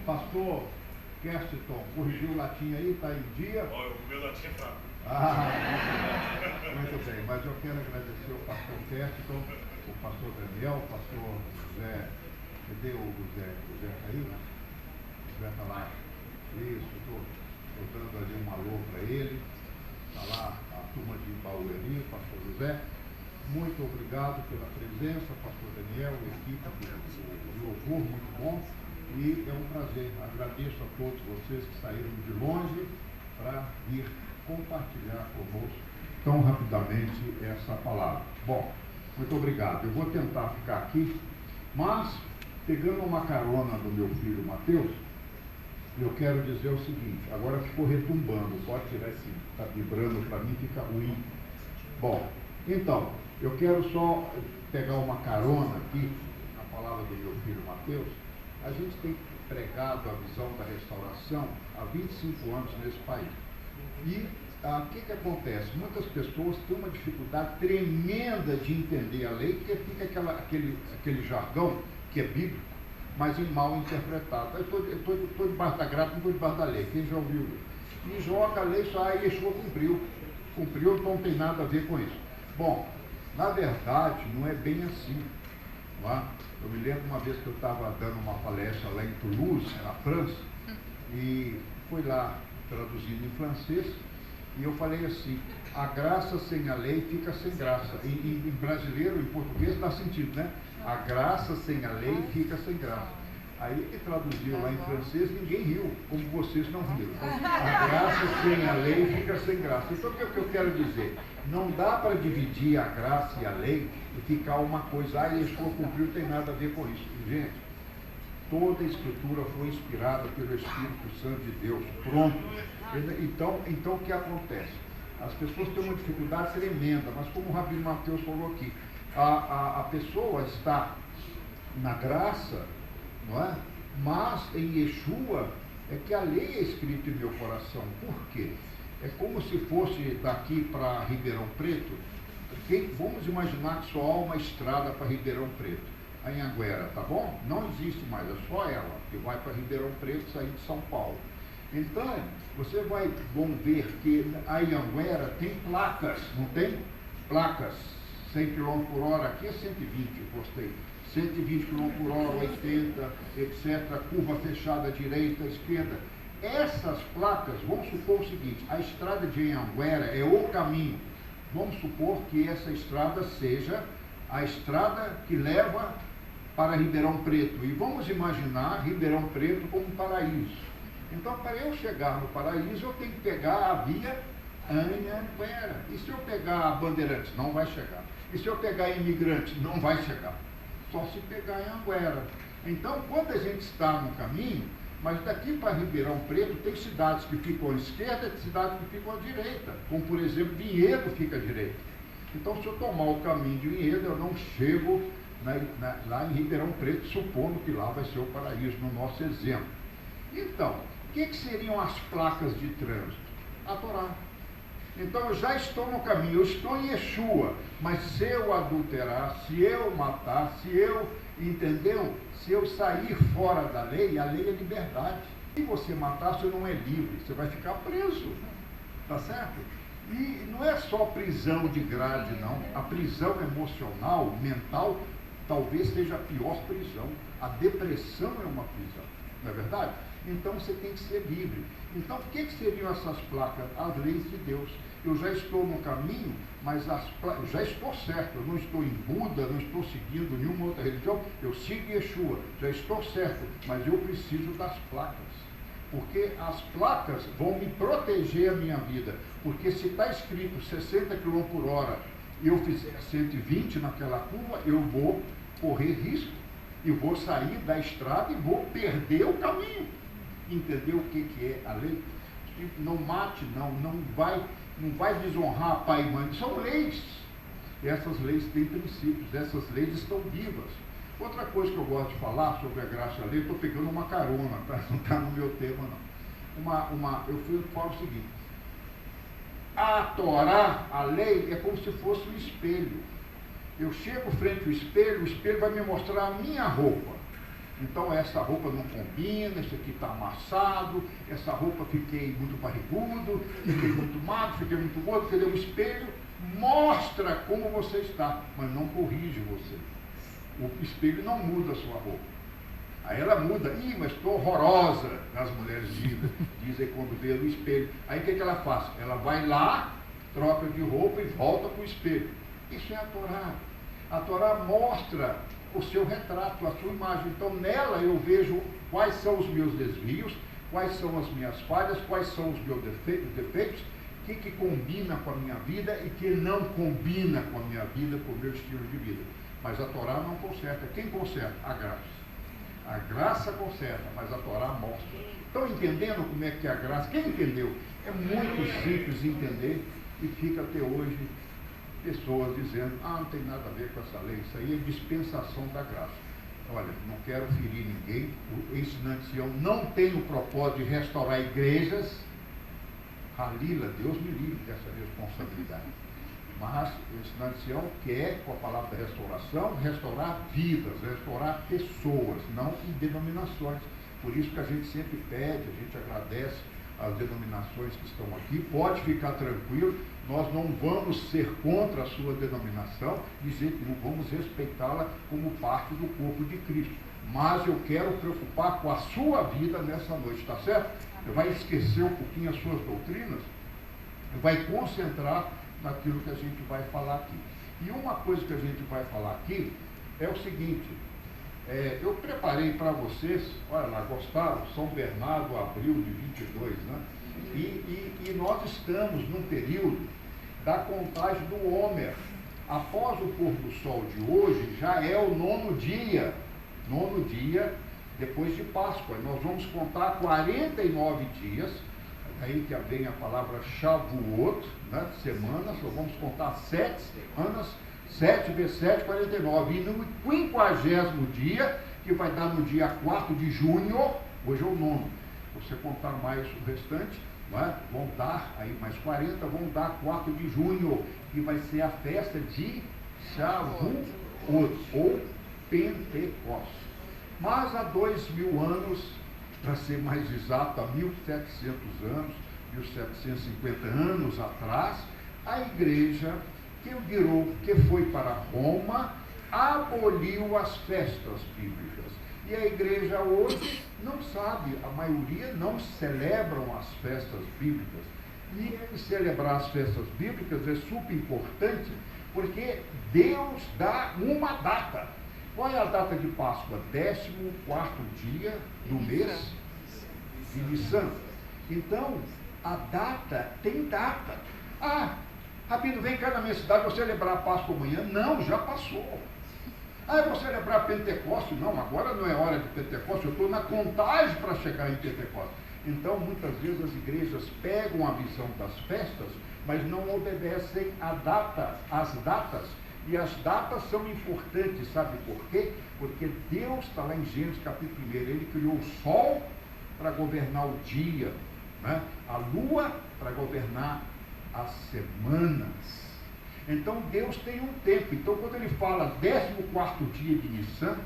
Pastor Kerston, corrigiu o latim aí, está em dia? O meu latim é fraco. Muito bem, mas eu quero agradecer ao pastor Kerston, o pastor Daniel, o pastor José, cadê o José caiu? O José está lá. Isso, estou dando ali um alô para ele. Está lá a turma de Barueri, pastor José. Muito obrigado pela presença, pastor Daniel, equipe do louvor, muito bom. E é um prazer, agradeço a todos vocês que saíram de longe para vir compartilhar conosco tão rapidamente essa palavra. Bom, muito obrigado. Eu vou tentar ficar aqui, mas pegando uma carona do meu filho Mateus, eu quero dizer o seguinte, agora ficou retumbando, pode tirar esse, está vibrando para mim, fica ruim. Bom, então, eu quero só pegar uma carona aqui, na palavra do meu filho Mateus. A gente tem pregado a visão da restauração há 25 anos nesse país. E o que acontece? Muitas pessoas têm uma dificuldade tremenda de entender a lei, porque fica aquele jargão que é bíblico, mas mal interpretado. Eu estou debaixo da graça, não estou debaixo da lei. Quem já ouviu? E joga a lei só, aí Yeshua cumpriu, então não tem nada a ver com isso. Bom, na verdade, não é bem assim. Não é? Eu me lembro uma vez que eu estava dando uma palestra lá em Toulouse, na França, e fui lá traduzindo em francês, e eu falei assim, a graça sem a lei fica sem graça. Em brasileiro, em português, dá sentido, né? A graça sem a lei fica sem graça. Aí ele traduziu lá em francês, ninguém riu, como vocês não riram. Então, a graça sem a lei fica sem graça. Então, o que eu quero dizer? Não dá para dividir a graça e a lei e ficar uma coisa, Yeshua cumpriu, não tem nada a ver com isso. Gente, toda a Escritura foi inspirada pelo Espírito Santo de Deus. Pronto. Então o que acontece? As pessoas têm uma dificuldade tremenda, mas como o Rabino Mateus falou aqui, a pessoa está na graça, não é? Mas em Yeshua é que a lei é escrita em meu coração. Por quê? É como se fosse daqui para Ribeirão Preto. Vamos imaginar que só há uma estrada para Ribeirão Preto, a Anhanguera, tá bom? Não existe mais, é só ela que vai para Ribeirão Preto sair de São Paulo. Então, vão ver que a Anhanguera tem placas, não tem? Placas, 100 km por hora, aqui é 120, postei. 120 km por hora, 80, etc. Curva fechada, direita, esquerda. Essas placas, vamos supor o seguinte, a estrada de Anhanguera é o caminho. Vamos supor que essa estrada seja a estrada que leva para Ribeirão Preto. E vamos imaginar Ribeirão Preto como um paraíso. Então, para eu chegar no paraíso, eu tenho que pegar a via Anhanguera. E se eu pegar a Bandeirantes? Não vai chegar. E se eu pegar a Imigrante? Não vai chegar. Só se pegar a Anhanguera. Então, quando a gente está no caminho, mas daqui para Ribeirão Preto tem cidades que ficam à esquerda e cidades que ficam à direita, como por exemplo Vinhedo fica à direita. Então se eu tomar o caminho de Vinhedo, eu não chego lá em Ribeirão Preto, supondo que lá vai ser o paraíso, no nosso exemplo. Então, o que seriam as placas de trânsito? A Torá. Então eu já estou no caminho, eu estou em Yeshua, mas se eu adulterar, se eu matar, se eu, entendeu? Se eu sair fora da lei, a lei é liberdade. Se você matar, você não é livre, você vai ficar preso. Tá certo? E não é só prisão de grade, não. A prisão emocional, mental, talvez seja a pior prisão. A depressão é uma prisão, não é verdade? Então você tem que ser livre. Então o que seriam essas placas? As leis de Deus. Eu já estou no caminho, mas eu já estou certo, eu não estou em Buda, não estou seguindo nenhuma outra religião, eu sigo Yeshua, já estou certo, mas eu preciso das placas, porque as placas vão me proteger a minha vida, porque se está escrito 60 km por hora e eu fizer 120 naquela curva, eu vou correr risco, e vou sair da estrada e vou perder o caminho. Entendeu o que é a lei? Não mate, não vai desonrar pai e mãe, são leis. E essas leis têm princípios, essas leis estão vivas. Outra coisa que eu gosto de falar sobre a graça e a lei, estou pegando uma carona, tá? Não está no meu tema não. Eu falo o seguinte, a Torá, a lei, é como se fosse um espelho. Eu chego frente ao espelho, o espelho vai me mostrar a minha roupa. Então essa roupa não combina, esse aqui está amassado, essa roupa fiquei muito barrigudo, fiquei muito magro, fiquei muito gordo. Quer dizer, o espelho mostra como você está, mas não corrige você. O espelho não muda a sua roupa. Aí ela muda, mas estou horrorosa, as mulheres dizem quando vê no espelho. Aí o que ela faz? Ela vai lá, troca de roupa e volta para o espelho. Isso é a Torá. A Torá mostra o seu retrato, a sua imagem. Então nela eu vejo quais são os meus desvios, quais são as minhas falhas, quais são os meus defeitos, o que combina com a minha vida e que não combina com a minha vida, com o meu estilo de vida. Mas a Torá não conserta. Quem conserta? A graça. A graça conserta, mas a Torá mostra. Estão entendendo como é que é a graça? Quem entendeu? É muito simples entender e fica até hoje pessoas dizendo, não tem nada a ver com essa lei, isso aí é dispensação da graça. Olha, não quero ferir ninguém, o ensinante Sião não tem o propósito de restaurar igrejas, Halila, Deus me livre dessa responsabilidade. Mas o ensinante Sião quer, com a palavra da restauração, restaurar vidas, restaurar pessoas, não em denominações. Por isso que a gente sempre pede, a gente agradece as denominações que estão aqui. Pode ficar tranquilo, nós não vamos ser contra a sua denominação, dizer que não vamos respeitá-la como parte do corpo de Cristo. Mas eu quero preocupar com a sua vida nessa noite, tá certo? Você vai esquecer um pouquinho as suas doutrinas, vai concentrar naquilo que a gente vai falar aqui. E uma coisa que a gente vai falar aqui é o seguinte, eu preparei para vocês, olha lá, gostaram? São Bernardo, abril de 22, né? E nós estamos num período da contagem do Homer. Após o pôr do sol de hoje, já é o nono dia depois de Páscoa. Nós vamos contar 49 dias, aí que vem a palavra Shavuot, né, semanas, nós vamos contar 7 semanas, 7 vezes 7, 49. E no 50º dia, que vai dar no dia 4 de junho, hoje é o nono, você contar mais o restante, né, vão dar aí mais 40, vão dar 4 de junho, que vai ser a festa de Shavuot, ou Pentecostes. Mas há 2000 anos, para ser mais exato, há 1700 anos, 1750 anos atrás, a igreja que foi para Roma, aboliu as festas bíblicas. E a igreja hoje não sabe, a maioria não celebram as festas bíblicas. E celebrar as festas bíblicas é super importante, porque Deus dá uma data. Qual é a data de Páscoa? 14º dia do mês de Nissan. Então, a data tem data. Rabino, vem cá na minha cidade, vou celebrar a Páscoa amanhã. Não, já passou. Eu vou celebrar Pentecostes. Não, agora não é hora de Pentecostes, eu estou na contagem para chegar em Pentecostes. Então, muitas vezes as igrejas pegam a visão das festas, mas não obedecem às datas. E as datas são importantes, sabe por quê? Porque Deus está lá em Gênesis capítulo 1, ele criou o sol para governar o dia, né? A lua para governar as semanas. Então Deus tem um tempo. Então quando ele fala 14º dia de Nissan,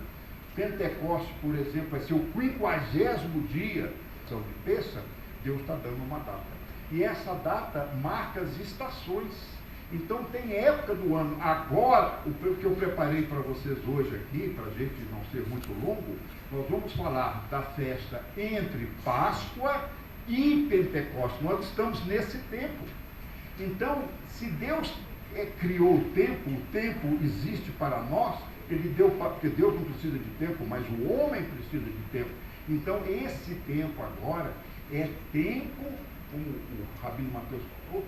Pentecostes, por exemplo, vai ser o 50º dia de Pêssar, Deus está dando uma data. E essa data marca as estações. Então tem época do ano. Agora, o que eu preparei para vocês hoje aqui, para a gente não ser muito longo, nós vamos falar da festa entre Páscoa e Pentecostes. Nós estamos nesse tempo. Então, se Deus criou o tempo existe para nós, ele deu, porque Deus não precisa de tempo, mas o homem precisa de tempo. Então, esse tempo agora é tempo, como o Rabino Mateus falou,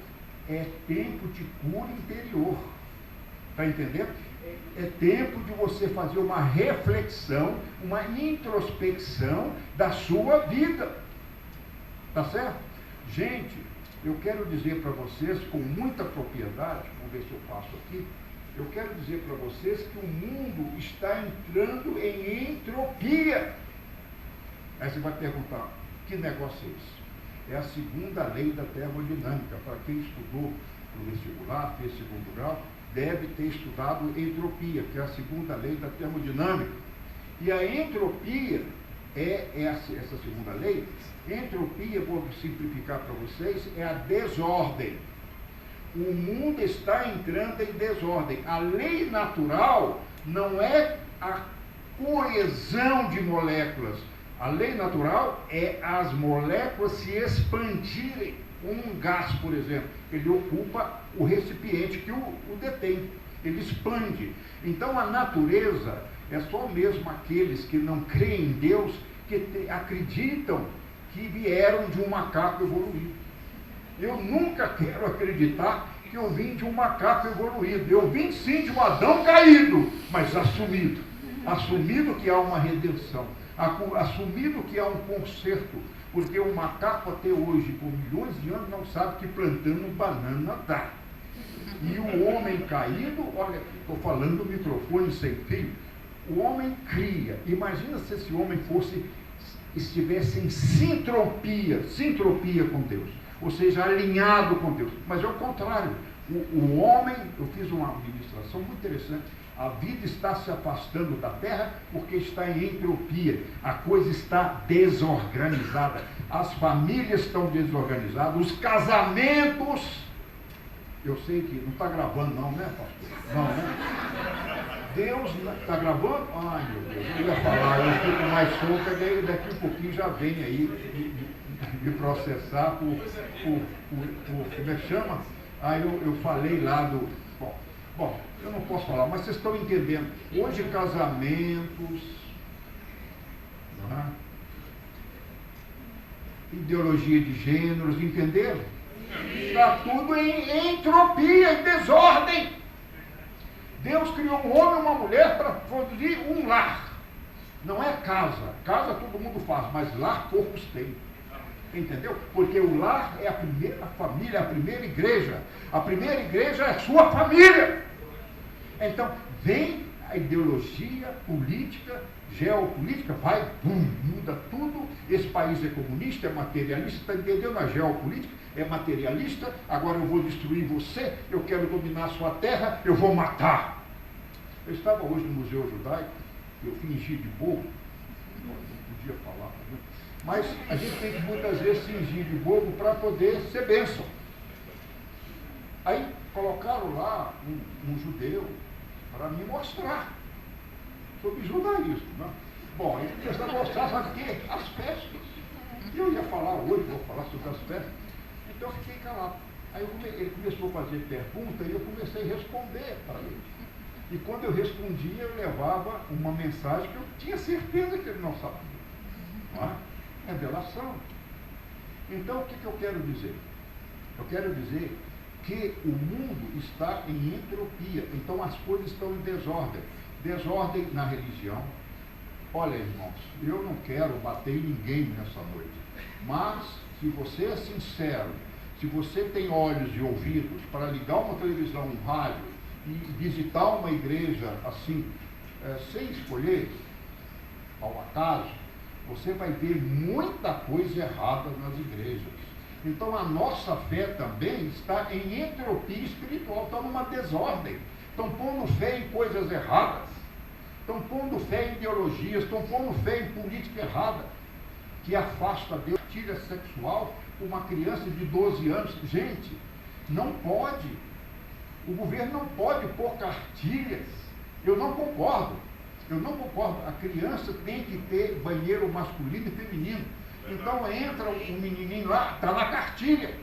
é tempo de cura interior. Está entendendo? É tempo de você fazer uma reflexão, uma introspecção da sua vida. Tá certo? Gente, eu quero dizer para vocês com muita propriedade, vamos ver se eu passo aqui, eu quero dizer para vocês que o mundo está entrando em entropia. Aí você vai perguntar, que negócio é esse? É a segunda lei da termodinâmica. Para quem estudou no vestibular, fez segundo grau, deve ter estudado entropia, que é a segunda lei da termodinâmica. E a entropia é essa segunda lei. Entropia, vou simplificar para vocês, é a desordem. O mundo está entrando em desordem. A lei natural não é a coesão de moléculas. A lei natural é as moléculas se expandirem. Um gás, por exemplo, ele ocupa o recipiente que o detém. Ele expande. Então a natureza é só mesmo aqueles que não creem em Deus, que acreditam que vieram de um macaco evoluído. Eu nunca quero acreditar que eu vim de um macaco evoluído. Eu vim sim de um Adão caído, mas assumido. Assumido que há uma redenção. Assumido que há um conserto. Porque o macaco até hoje, por milhões de anos, não sabe que plantando banana dá. E o homem caído, olha, estou falando do microfone sem fio, o homem cria. Imagina se esse homem estivesse em sintropia com Deus, ou seja, alinhado com Deus. Mas é o contrário. O homem, eu fiz uma administração muito interessante, a vida está se afastando da terra porque está em entropia. A coisa está desorganizada. As famílias estão desorganizadas, os casamentos. Eu sei que não está gravando não, né, pastor? Não, né? Deus está gravando? Ai, meu Deus, eu ia falar, eu fico mais solta, daí daqui um pouquinho já vem aí me processar por como é que chama? Aí eu falei lá do... Bom, eu não posso falar, mas vocês estão entendendo. Hoje casamentos, né? Ideologia de gêneros, entenderam? Está tudo em entropia, em desordem. Deus criou um homem e uma mulher para produzir um lar. Não é casa. Casa todo mundo faz, mas lar poucos têm. Entendeu? Porque o lar é a primeira família, a primeira igreja. A primeira igreja é a sua família. Então, vem a ideologia política, geopolítica, vai, muda tudo. Esse país é comunista, é materialista, está entendendo? A geopolítica é materialista. Agora eu vou destruir você, eu quero dominar a sua terra, eu vou matar. Eu estava hoje no Museu Judaico, eu fingi de bobo, não podia falar, né? Mas a gente tem que muitas vezes fingir de bobo para poder ser bênção. Aí colocaram lá um judeu para me mostrar sobre judaísmo, né? Bom, ele começou a mostrar, sabe o quê? As festas. Eu ia falar hoje, vou falar sobre as festas, então eu fiquei calado. Aí ele começou a fazer pergunta e eu comecei a responder para ele. E quando eu respondia, eu levava uma mensagem que eu tinha certeza que ele não sabia. Não é? Revelação. Então, o que eu quero dizer? Eu quero dizer que o mundo está em entropia. Então, as coisas estão em desordem. Desordem na religião. Olha, irmãos, eu não quero bater em ninguém nessa noite. Mas, se você é sincero, se você tem olhos e ouvidos para ligar uma televisão, um rádio e visitar uma igreja assim, sem escolher, ao acaso, você vai ver muita coisa errada nas igrejas. Então a nossa fé também está em entropia espiritual, está numa desordem. Estão pondo fé em coisas erradas, estão pondo fé em ideologias, estão pondo fé em política errada, que afasta Deus, tira sexual, uma criança de 12 anos. Gente, não pode. O governo não pode pôr cartilhas. Eu não concordo. A criança tem que ter banheiro masculino e feminino. Então entra um menininho lá, está na cartilha,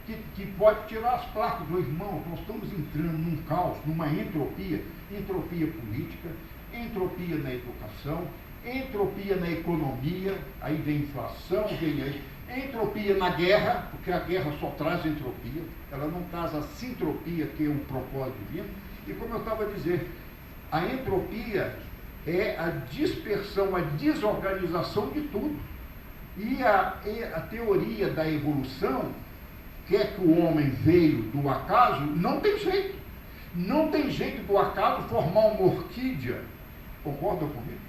que pode tirar as placas. Meu irmão, nós estamos entrando num caos, numa entropia política, entropia na educação, entropia na economia, aí vem inflação, vem aí, entropia na guerra, porque a guerra só traz entropia, ela não traz a sintropia, que é um propósito divino. E como eu estava a dizer, a entropia é a dispersão, a desorganização de tudo. E a teoria da evolução, que é que o homem veio do acaso, não tem jeito. Não tem jeito do acaso formar uma orquídea. Concordam comigo?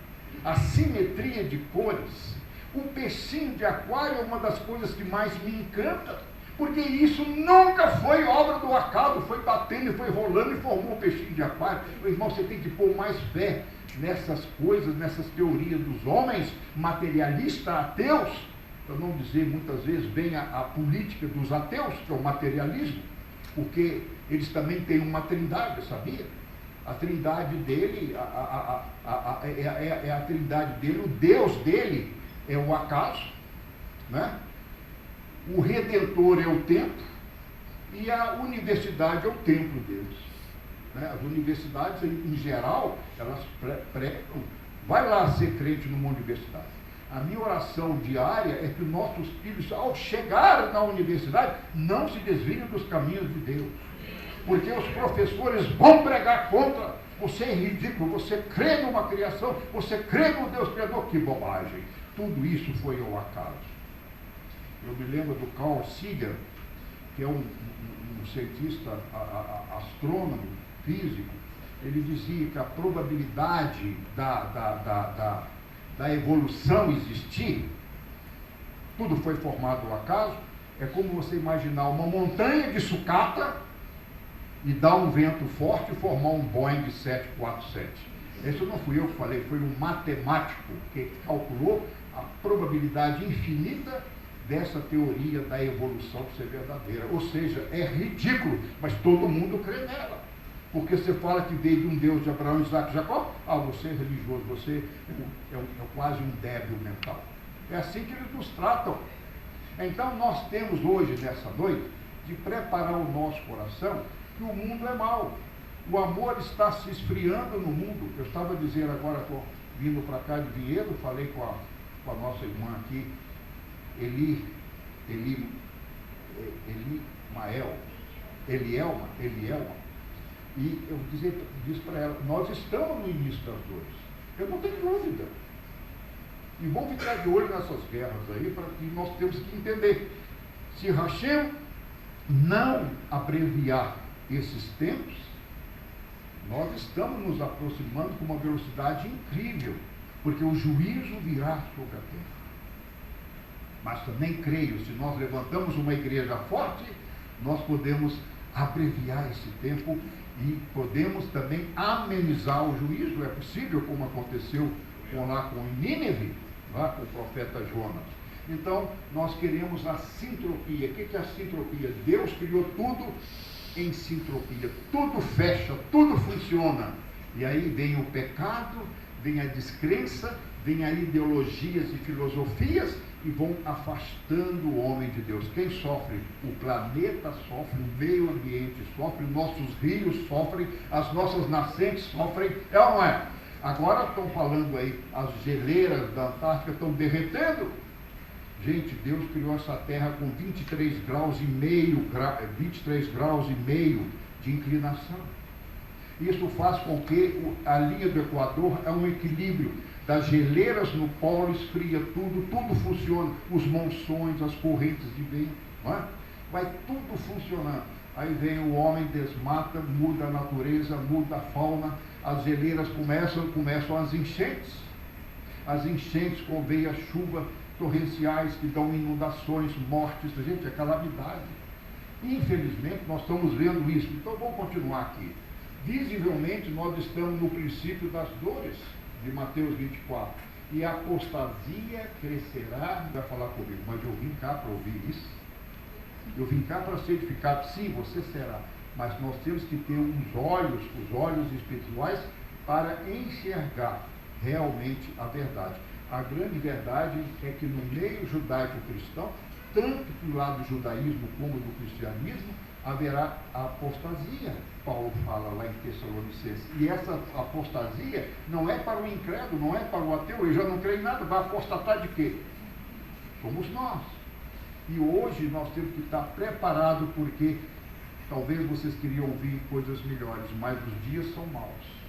A simetria de cores. O peixinho de aquário é uma das coisas que mais me encanta, Porque isso nunca foi obra do acaso, foi batendo e foi rolando e formou um peixinho de aquário. Meu irmão, você tem que pôr mais fé nessas coisas, nessas teorias dos homens materialistas, ateus, para não dizer muitas vezes bem a política dos ateus, que é o materialismo, porque eles também têm uma trindade, sabia? A trindade dele é a trindade dele, o Deus dele é o acaso, né? O Redentor é o templo e a universidade é o templo deles, né? As universidades, em geral, elas pregam, vai lá ser crente numa universidade. A minha oração diária é que nossos filhos, ao chegar na universidade, não se desviem dos caminhos de Deus. Porque os professores vão pregar contra. Você é ridículo, você crê numa criação, você crê no Deus Criador. Que bobagem. Tudo isso foi ao acaso. Eu me lembro do Carl Sagan, que é um cientista astrônomo, físico. Ele dizia que a probabilidade da evolução existir, tudo foi formado ao acaso, é como você imaginar uma montanha de sucata e dar um vento forte e formar um Boeing 747. Isso não fui eu que falei, foi um matemático que calculou a probabilidade infinita dessa teoria da evolução ser verdadeira. Ou seja, é ridículo, mas todo mundo crê nela. Porque você fala que veio de um Deus de Abraão, Isaac e Jacó, você é religioso, você é quase um débil mental. É assim que eles nos tratam. Então nós temos hoje, nessa noite, de preparar o nosso coração, que o mundo é mau. O amor está se esfriando no mundo. Eu estava dizendo agora, vindo para cá de Vinhedo, falei com a nossa irmã aqui, Elielma, e eu disse para ela, nós estamos no início das dores. Eu não tenho dúvida. E vamos ficar de olho nessas guerras aí, e nós temos que entender. Se Hashem não abreviar esses tempos, nós estamos nos aproximando com uma velocidade incrível, porque o juízo virá sobre a terra. Mas também creio, se nós levantamos uma igreja forte, nós podemos abreviar esse tempo e podemos também amenizar o juízo. É possível, como aconteceu lá com Nínive, lá com o profeta Jonas. Então, nós queremos a sintropia. O que é a sintropia? Deus criou tudo em sintropia. Tudo fecha, tudo funciona. E aí vem o pecado, vem a descrença, vem as ideologias e filosofias e vão afastando o homem de Deus. Quem sofre? O planeta sofre, o meio ambiente sofre, nossos rios sofrem, as nossas nascentes sofrem. É ou não é? Agora estão falando aí, as geleiras da Antártica estão derretendo. Gente, Deus criou essa terra com 23 graus e meio de inclinação. Isso faz com que a linha do Equador é um equilíbrio. Das geleiras no polo esfria tudo funciona. Os monções, as correntes de vento, não é? Vai tudo funcionando. Aí vem o homem, desmata, muda a natureza, muda a fauna, as geleiras começam as enchentes. As enchentes convém a chuva torrenciais que dão inundações, mortes, gente, é calamidade. Infelizmente, nós estamos vendo isso. Então, vamos continuar aqui. Visivelmente, nós estamos no princípio das dores, de Mateus 24. E a apostasia crescerá. Vai falar comigo, mas eu vim cá para ouvir isso. Eu vim cá para ser edificado. Sim, você será. Mas nós temos que ter os olhos espirituais, para enxergar realmente a verdade. A grande verdade é que no meio judaico-cristão, tanto do lado do judaísmo como do cristianismo, haverá a apostasia. Paulo fala lá em Tessalonicenses. E essa apostasia não é para o incrédulo, não é para o ateu, ele já não crê em nada, vai apostatar de quê? Somos nós. E hoje nós temos que estar preparados, porque talvez vocês queriam ouvir coisas melhores, mas os dias são maus.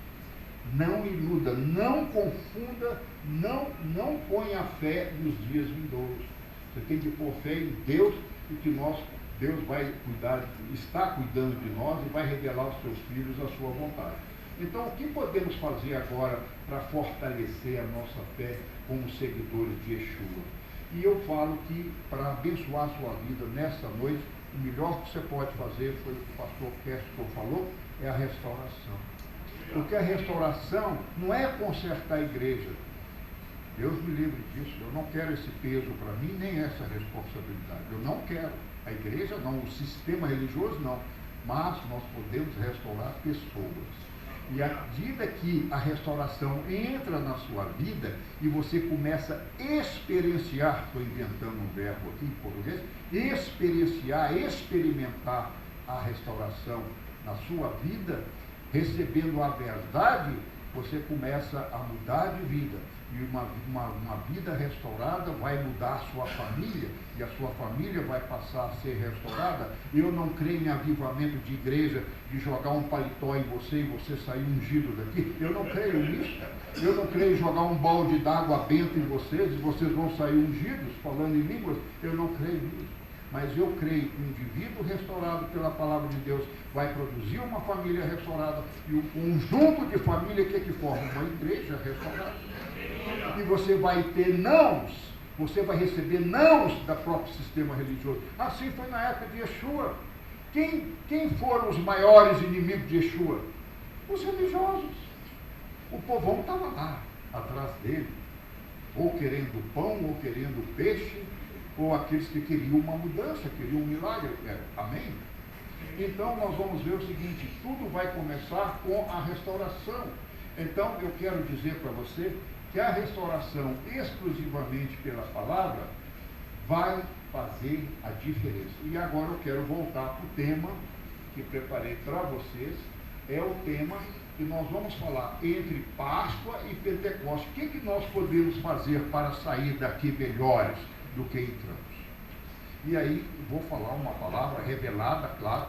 Não iluda, não confunda, não ponha a fé nos dias vindouros. Você tem que pôr fé em Deus e que Deus vai cuidar, está cuidando de nós e vai revelar aos seus filhos a sua vontade. Então, o que podemos fazer agora para fortalecer a nossa fé como seguidores de Yeshua? E eu falo que, para abençoar a sua vida nesta noite, o melhor que você pode fazer, foi o que o pastor Keston falou, é a restauração. Porque a restauração não é consertar a igreja. Deus me livre disso. Eu não quero esse peso para mim, nem essa responsabilidade. Eu não quero. A igreja não, o sistema religioso não. Mas nós podemos restaurar pessoas. E à medida que a restauração entra na sua vida e você começa a experienciar, estou inventando um verbo aqui em português, experimentar a restauração na sua vida, recebendo a verdade, você começa a mudar de vida. E uma vida restaurada vai mudar a sua família, e a sua família vai passar a ser restaurada. Eu não creio em avivamento de igreja, de jogar um paletó em você e você sair ungido daqui. Eu não creio nisso. Eu não creio em jogar um balde d'água benta em vocês e vocês vão sair ungidos, falando em línguas. Eu não creio nisso. Mas eu creio que o indivíduo restaurado pela palavra de Deus vai produzir uma família restaurada, e o conjunto de família que forma uma igreja restaurada. E você vai ter nãos, você vai receber nãos do próprio sistema religioso. Assim foi na época de Yeshua. Quem foram os maiores inimigos de Yeshua? Os religiosos. O povão estava lá, atrás dele, ou querendo pão, ou querendo peixe, ou aqueles que queriam uma mudança, queriam um milagre. Amém? Então nós vamos ver o seguinte, tudo vai começar com a restauração. Então eu quero dizer para você que a restauração exclusivamente pela palavra vai fazer a diferença. E agora eu quero voltar para o tema que preparei para vocês, é o tema que nós vamos falar entre Páscoa e Pentecostes. O que nós podemos fazer para sair daqui melhores do que entramos? E aí vou falar uma palavra revelada, claro,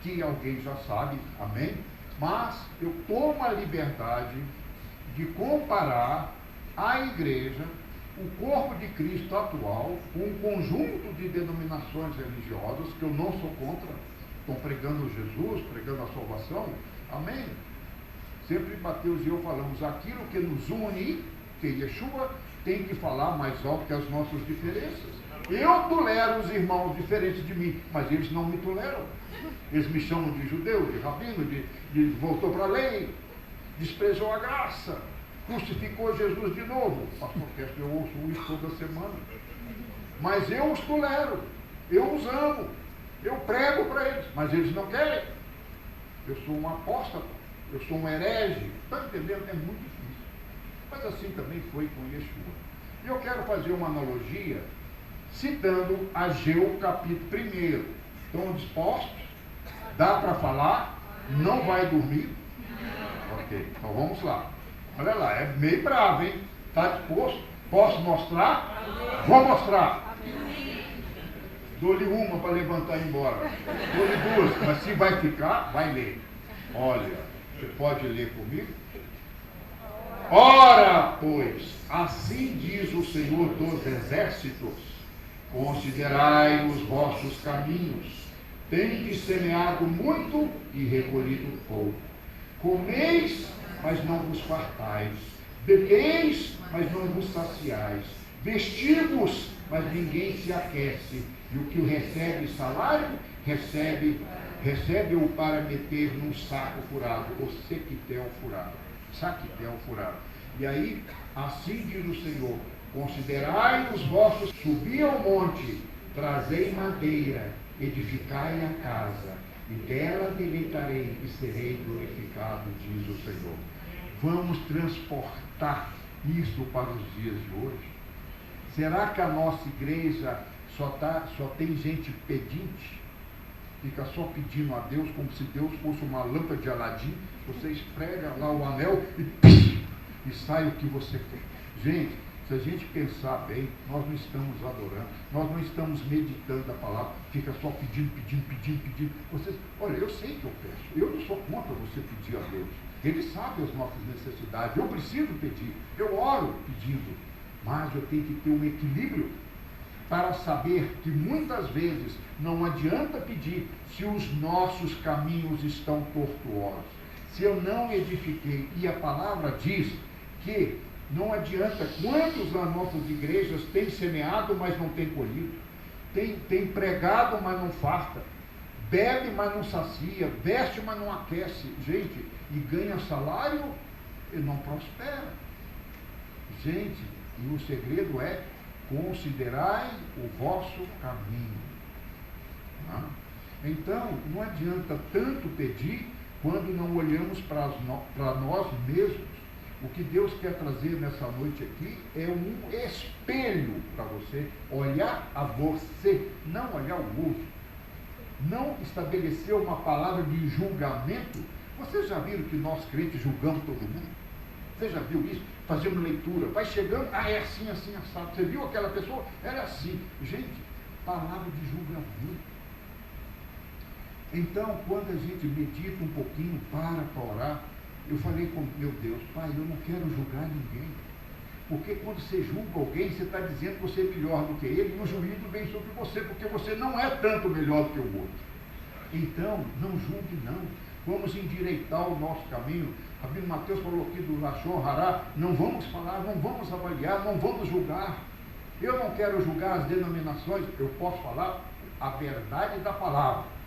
que alguém já sabe, amém? Mas eu tomo a liberdade de comparar a igreja, o corpo de Cristo atual, com um conjunto de denominações religiosas, que eu não sou contra, estão pregando Jesus, pregando a salvação, amém? Sempre Mateus e eu falamos, aquilo que nos une, que Yeshua tem que falar mais alto que as nossas diferenças. Eu tolero os irmãos diferentes de mim, mas eles não me toleram. Eles me chamam de judeu, de rabino, de voltou para a lei, desprezou a graça, crucificou Jesus de novo. Pastor Keston, eu ouço isso toda semana. Mas eu os tolero, eu os amo, eu prego para eles, mas eles não querem. Eu sou um apóstolo, eu sou um herege. Está entendendo? É muito difícil. Mas assim também foi com Yeshua. E eu quero fazer uma analogia citando Ageu capítulo 1. Estão dispostos? Dá para falar? Não vai dormir? Ok, então vamos lá. Olha lá, é meio bravo, hein? Está disposto? Posso mostrar? Vou mostrar. Dou-lhe uma para levantar e ir embora. Dou-lhe duas, mas se vai ficar, vai ler. Olha, você pode ler comigo? Ora, pois, assim diz o Senhor dos Exércitos, considerai os vossos caminhos, tendes semeado muito e recolhido pouco. Comeis, mas não vos fartais. Bebeis, mas não vos saciais. Vestimos, mas ninguém se aquece. E o que recebe salário, recebe-o para meter num saco furado, ou sequitel furado. Saquitel furado. E aí, assim diz o Senhor, considerai os vossos, subi ao monte, trazei madeira, edificai a casa, e dela deleitarei e serei glorificado, diz o Senhor. Vamos transportar isso para os dias de hoje? Será que a nossa igreja só tem gente pedinte? Fica só pedindo a Deus como se Deus fosse uma lâmpada de Aladim, você esfrega lá o anel e sai o que você quer. Gente, se a gente pensar bem, nós não estamos adorando, nós não estamos meditando a palavra, fica só pedindo. Vocês, olha, eu sei que eu peço, eu não sou contra você pedir a Deus, Ele sabe as nossas necessidades, eu preciso pedir, eu oro pedindo, mas eu tenho que ter um equilíbrio para saber que muitas vezes não adianta pedir se os nossos caminhos estão tortuosos, se eu não edifiquei, e a palavra diz que não adianta. Quantos das nossas igrejas têm semeado, mas não têm colhido? tem pregado, mas não farta, bebe, mas não sacia, veste, mas não aquece, gente, e ganha salário e não prospera. Gente, e o segredo é: considerai o vosso caminho. Então, não adianta tanto pedir quando não olhamos para nós mesmos. O que Deus quer trazer nessa noite aqui é um espelho para você, olhar a você, não olhar o outro. Não estabelecer uma palavra de julgamento. Vocês já viram que nós crentes julgamos todo mundo? Você já viu isso? Fazendo leitura, vai chegando, é assim, assim, assado. Você viu aquela pessoa? Era assim. Gente, palavra de julgamento. Então, quando a gente medita um pouquinho, para orar, eu falei com meu Deus: Pai, eu não quero julgar ninguém. Porque quando você julga alguém, você está dizendo que você é melhor do que ele, e o juízo vem sobre você, porque você não é tanto melhor do que o outro. Então, não julgue não. Vamos endireitar o nosso caminho. A Bíblia Mateus falou aqui do Lashon Hará: não vamos falar, não vamos avaliar, não vamos julgar. Eu não quero julgar as denominações, eu posso falar a verdade da palavra.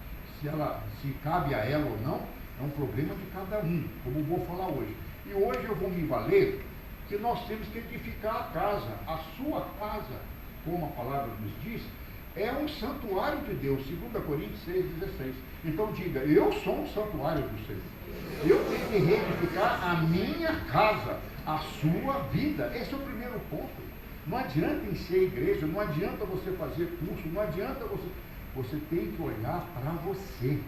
Se cabe a ela ou não, é um problema de cada um, como eu vou falar hoje. E hoje eu vou me valer que nós temos que edificar a casa. A sua casa, como a palavra nos diz, é um santuário de Deus, 2 Coríntios 6,16. Então diga: eu sou um santuário do Senhor. Eu tenho que reedificar a minha casa, a sua vida. Esse é o primeiro ponto. Não adianta encher a igreja, não adianta você fazer curso, não adianta você... Você tem que olhar para você.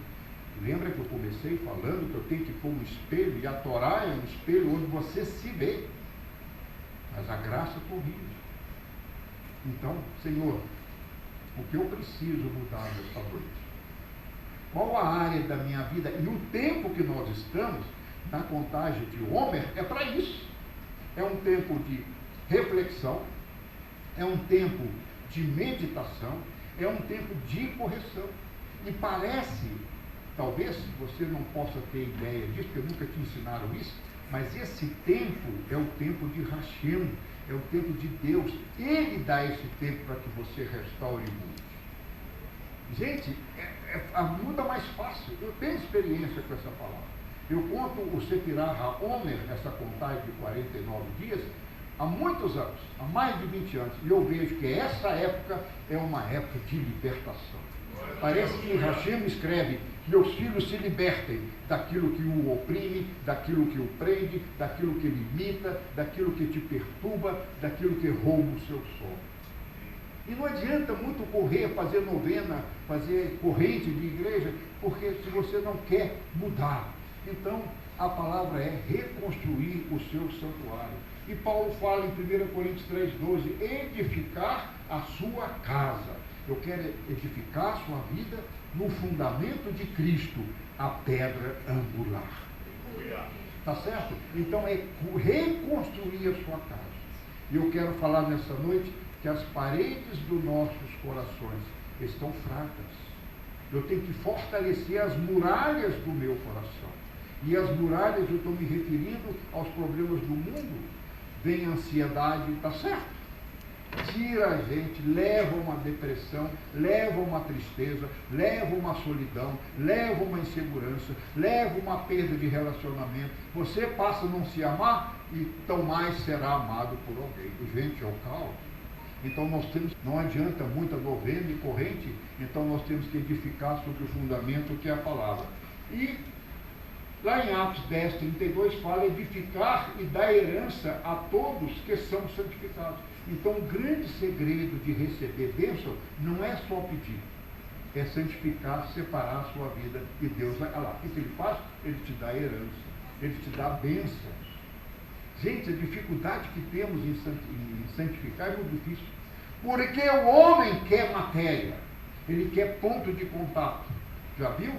Lembra que eu comecei falando que eu tenho que pôr um espelho, e a Torá é um espelho onde você se vê. Mas a graça corrige. Então, Senhor, o que eu preciso mudar nesta noite? Qual a área da minha vida? E o tempo que nós estamos, na contagem de Homer, é para isso. É um tempo de reflexão, é um tempo de meditação, é um tempo de correção. E parece, talvez você não possa ter ideia disso, porque nunca te ensinaram isso, mas esse tempo é o tempo de Hashem, é o tempo de Deus. Ele dá esse tempo para que você restaure e mude. Gente, muda mais fácil. Eu tenho experiência com essa palavra. Eu conto o Sefirah HaOmer, essa contagem de 49 dias, há muitos anos, há mais de 20 anos, e eu vejo que essa época é uma época de libertação. Parece que Hashem escreve: meus filhos se libertem daquilo que o oprime, daquilo que o prende, daquilo que limita, daquilo que te perturba, daquilo que rouba o seu sono. E não adianta muito correr, fazer novena, fazer corrente de igreja, porque se você não quer mudar. Então, a palavra é reconstruir o seu santuário. E Paulo fala em 1 Coríntios 3,12, edificar a sua casa. Eu quero edificar a sua vida no fundamento de Cristo, a pedra angular. Tá certo? Então é reconstruir a sua casa. E eu quero falar nessa noite que as paredes dos nossos corações estão fracas. Eu tenho que fortalecer as muralhas do meu coração. E as muralhas, eu estou me referindo aos problemas do mundo. Vem a ansiedade, tá certo? Tira a gente, leva uma depressão, leva uma tristeza, leva uma solidão, leva uma insegurança, leva uma perda de relacionamento. Você passa a não se amar e tão mais será amado por alguém. Gente, é o caos. Então nós temos, não adianta muita novena e corrente, então nós temos que edificar sobre o fundamento que é a palavra. E lá em Atos 10, 32 fala: edificar e dar herança a todos que são santificados. Então o grande segredo de receber bênção não é só pedir, é santificar, separar a sua vida, e Deus vai lá. O que ele faz? Ele te dá herança, ele te dá bênçãos. Gente, a dificuldade que temos em santificar é muito difícil, porque o homem quer matéria, ele quer ponto de contato. Já viu?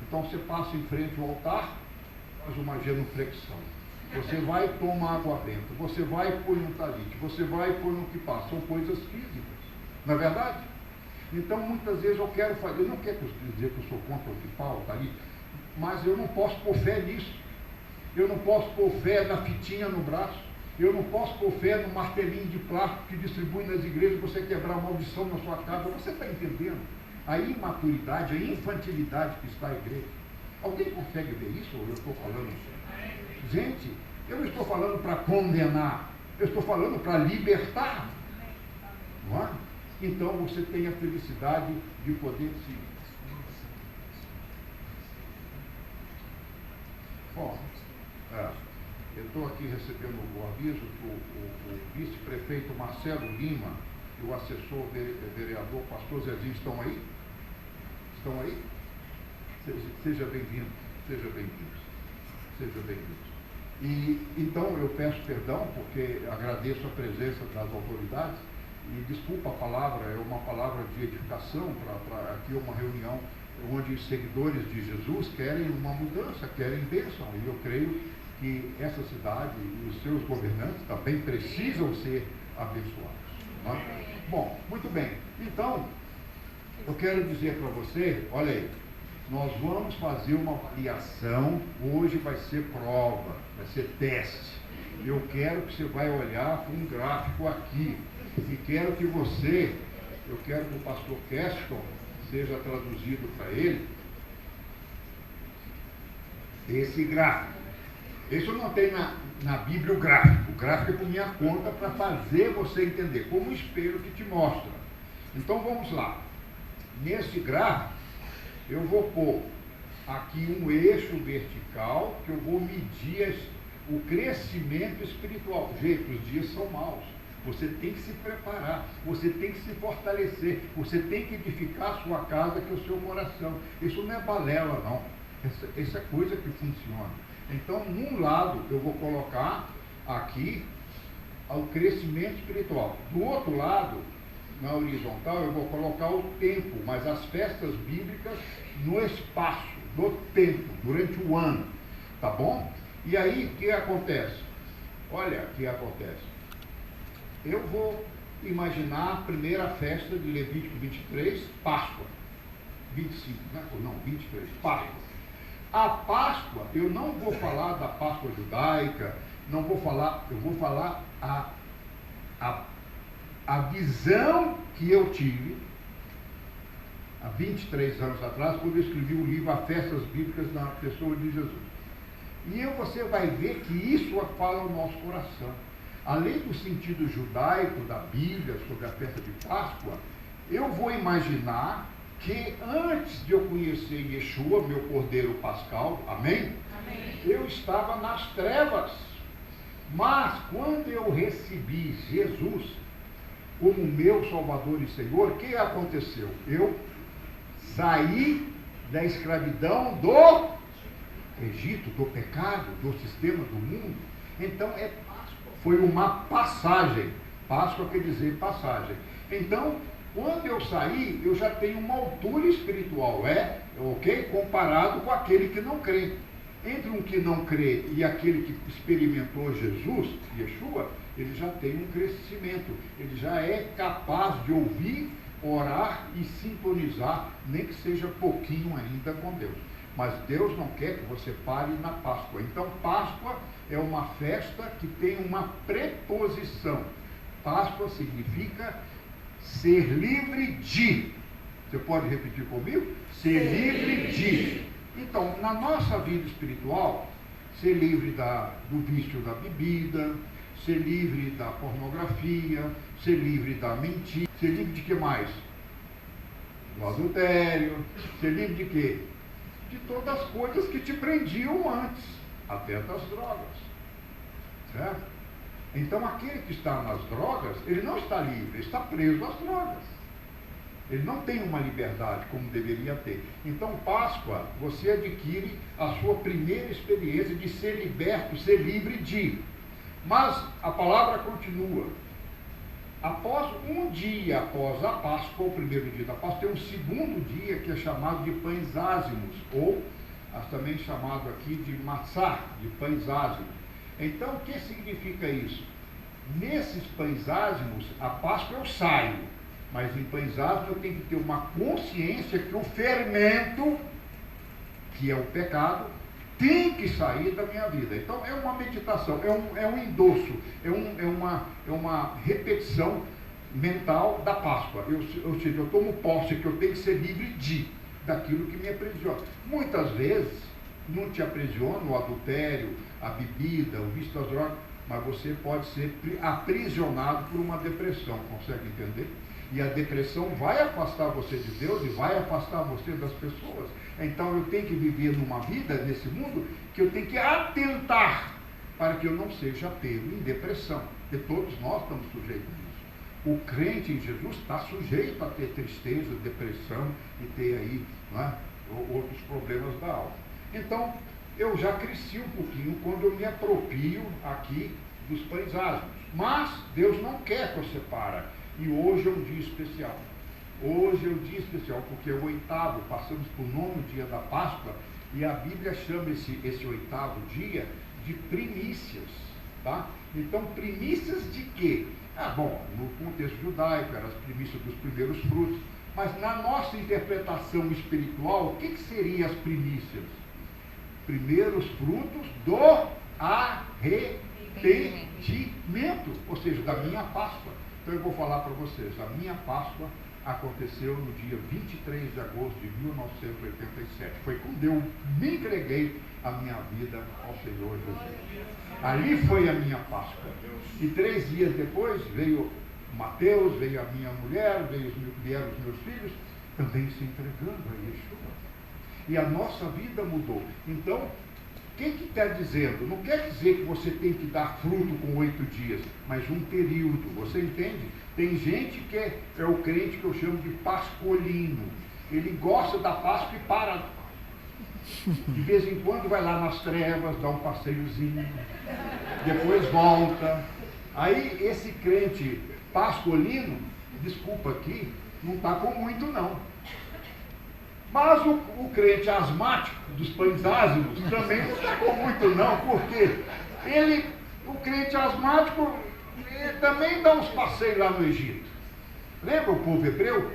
Então você passa em frente ao altar, faz uma genuflexão. Você vai e toma água benta. Você vai e põe um talite. Você vai e põe um kipá. São coisas físicas. Não é verdade? Então, muitas vezes eu quero fazer. Eu não quero dizer que eu sou contra o kipá, o talite, mas eu não posso pôr fé nisso. Eu não posso pôr fé na fitinha no braço. Eu não posso pôr fé no martelinho de plástico que distribui nas igrejas para você quebrar a maldição na sua casa. Você está entendendo a imaturidade, a infantilidade que está a igreja? Alguém consegue ver isso ou eu estou falando isso? Gente, eu não estou falando para condenar, eu estou falando para libertar. Não é? Então você tem a felicidade de poder se... Bom, eu estou aqui recebendo o aviso que o vice-prefeito Marcelo Lima e o assessor vereador pastor Zezinho estão aí? Estão aí? Seja bem-vindo, seja bem-vindo, seja bem-vindo. E então eu peço perdão porque agradeço a presença das autoridades e desculpa a palavra, é uma palavra de edificação, para aqui uma reunião onde os seguidores de Jesus querem uma mudança, querem bênção, e eu creio que essa cidade e os seus governantes também precisam ser abençoados. Não é? Bom, muito bem, então eu quero dizer para você, olha aí, nós vamos fazer uma avaliação, hoje vai ser prova, vai ser teste. Eu quero que você vai olhar para um gráfico aqui, e quero que você, eu quero que o pastor Keston seja traduzido para ele, esse gráfico. Isso não tem na Bíblia o gráfico. O gráfico é por minha conta para fazer você entender, como um espelho que te mostra. Então vamos lá. Nesse gráfico, eu vou pôr aqui um eixo vertical que eu vou medir o crescimento espiritual. Gente, os dias são maus. Você tem que se preparar, você tem que se fortalecer, você tem que edificar a sua casa que é o seu coração. Isso não é balela, não. Essa é coisa que funciona. Então, num lado, eu vou colocar aqui o crescimento espiritual. Do outro lado, na horizontal, eu vou colocar o tempo, mas as festas bíblicas no espaço, do tempo, durante o ano. Tá bom? E aí, o que acontece? Olha o que acontece. Eu vou imaginar a primeira festa de Levítico 23, Páscoa. 25, né? Não, 23, Páscoa. A Páscoa, eu não vou falar da Páscoa judaica, não vou falar, eu vou falar a visão que eu tive há 23 anos atrás, quando eu escrevi o livro As Festas Bíblicas na Pessoa de Jesus. E você vai ver que isso fala no nosso coração. Além do sentido judaico da Bíblia sobre a festa de Páscoa, eu vou imaginar que antes de eu conhecer Yeshua, meu Cordeiro Pascal, amém? Amém? Eu estava nas trevas. Mas quando eu recebi Jesus como meu Salvador e Senhor, o que aconteceu? Eu saí da escravidão do Egito, do pecado, do sistema do mundo. Então foi uma passagem. Páscoa quer dizer passagem. Então, quando eu saí, eu já tenho uma altura espiritual, ok? Comparado com aquele que não crê. Entre um que não crê e aquele que experimentou Jesus, Yeshua, ele já tem um crescimento. Ele já é capaz de ouvir, orar e sintonizar, nem que seja pouquinho ainda com Deus. Mas Deus não quer que você pare na Páscoa. Então, Páscoa é uma festa que tem uma preposição. Páscoa significa ser livre de. Você pode repetir comigo? Ser livre de. Então, na nossa vida espiritual, ser livre do vício da bebida, ser livre da pornografia, ser livre da mentira, ser livre de que mais? Do adultério, ser livre de quê? De todas as coisas que te prendiam antes, até das drogas. Certo? Então, aquele que está nas drogas, ele não está livre, ele está preso às drogas. Ele não tem uma liberdade como deveria ter. Então, Páscoa, você adquire a sua primeira experiência de ser liberto, ser livre de. Mas a palavra continua. Um dia após a Páscoa, o primeiro dia da Páscoa, tem um segundo dia que é chamado de pães ázimos, ou também chamado aqui de matzá, de pães ázimos. Então, o que significa isso? Nesses pães ázimos, a Páscoa eu saio, mas em pães ázimos eu tenho que ter uma consciência que o fermento, que é o pecado, tem que sair da minha vida. Então é uma meditação, é um endosso, é uma repetição mental da Páscoa. Ou seja, eu tomo posse que eu tenho que ser livre daquilo que me aprisiona. Muitas vezes não te aprisiona o adultério, a bebida, o vício das drogas, mas você pode ser aprisionado por uma depressão, consegue entender? E a depressão vai afastar você de Deus e vai afastar você das pessoas. Então eu tenho que viver numa vida, nesse mundo, que eu tenho que atentar para que eu não seja pego em depressão. E todos nós estamos sujeitos a isso. O crente em Jesus está sujeito a ter tristeza, depressão e ter aí, não é, outros problemas da alma. Então, eu já cresci um pouquinho quando eu me aproprio aqui dos pães ázimos. Mas Deus não quer que eu separe. E hoje é um dia especial. Hoje é um dia especial porque é o 8º, passamos por 9º dia da Páscoa, e a Bíblia chama esse 8º dia de primícias. Tá? Então, primícias de quê? Bom, no contexto judaico, eram as primícias dos primeiros frutos. Mas na nossa interpretação espiritual, o que seriam as primícias? Primeiros frutos do arrependimento, ou seja, da minha Páscoa. Então eu vou falar para vocês, a minha Páscoa aconteceu no dia 23 de agosto de 1987. Foi quando eu me entreguei a minha vida ao Senhor Jesus. Ali foi a minha Páscoa. E 3 dias depois veio Mateus, veio a minha mulher, vieram os meus filhos, também se entregando a Yeshua. E a nossa vida mudou. Então, o que está dizendo? Não quer dizer que você tem que dar fruto com 8 dias, mas um período. Você entende? Tem gente que é o crente que eu chamo de pascolino. Ele gosta da Páscoa e para. De vez em quando vai lá nas trevas, dá um passeiozinho, depois volta. Aí esse crente pascolino, desculpa aqui, não está com muito não. Mas o crente asmático dos pães ázimos também não está com muito não, porque o crente asmático também dá uns passeios lá no Egito. Lembra o povo hebreu?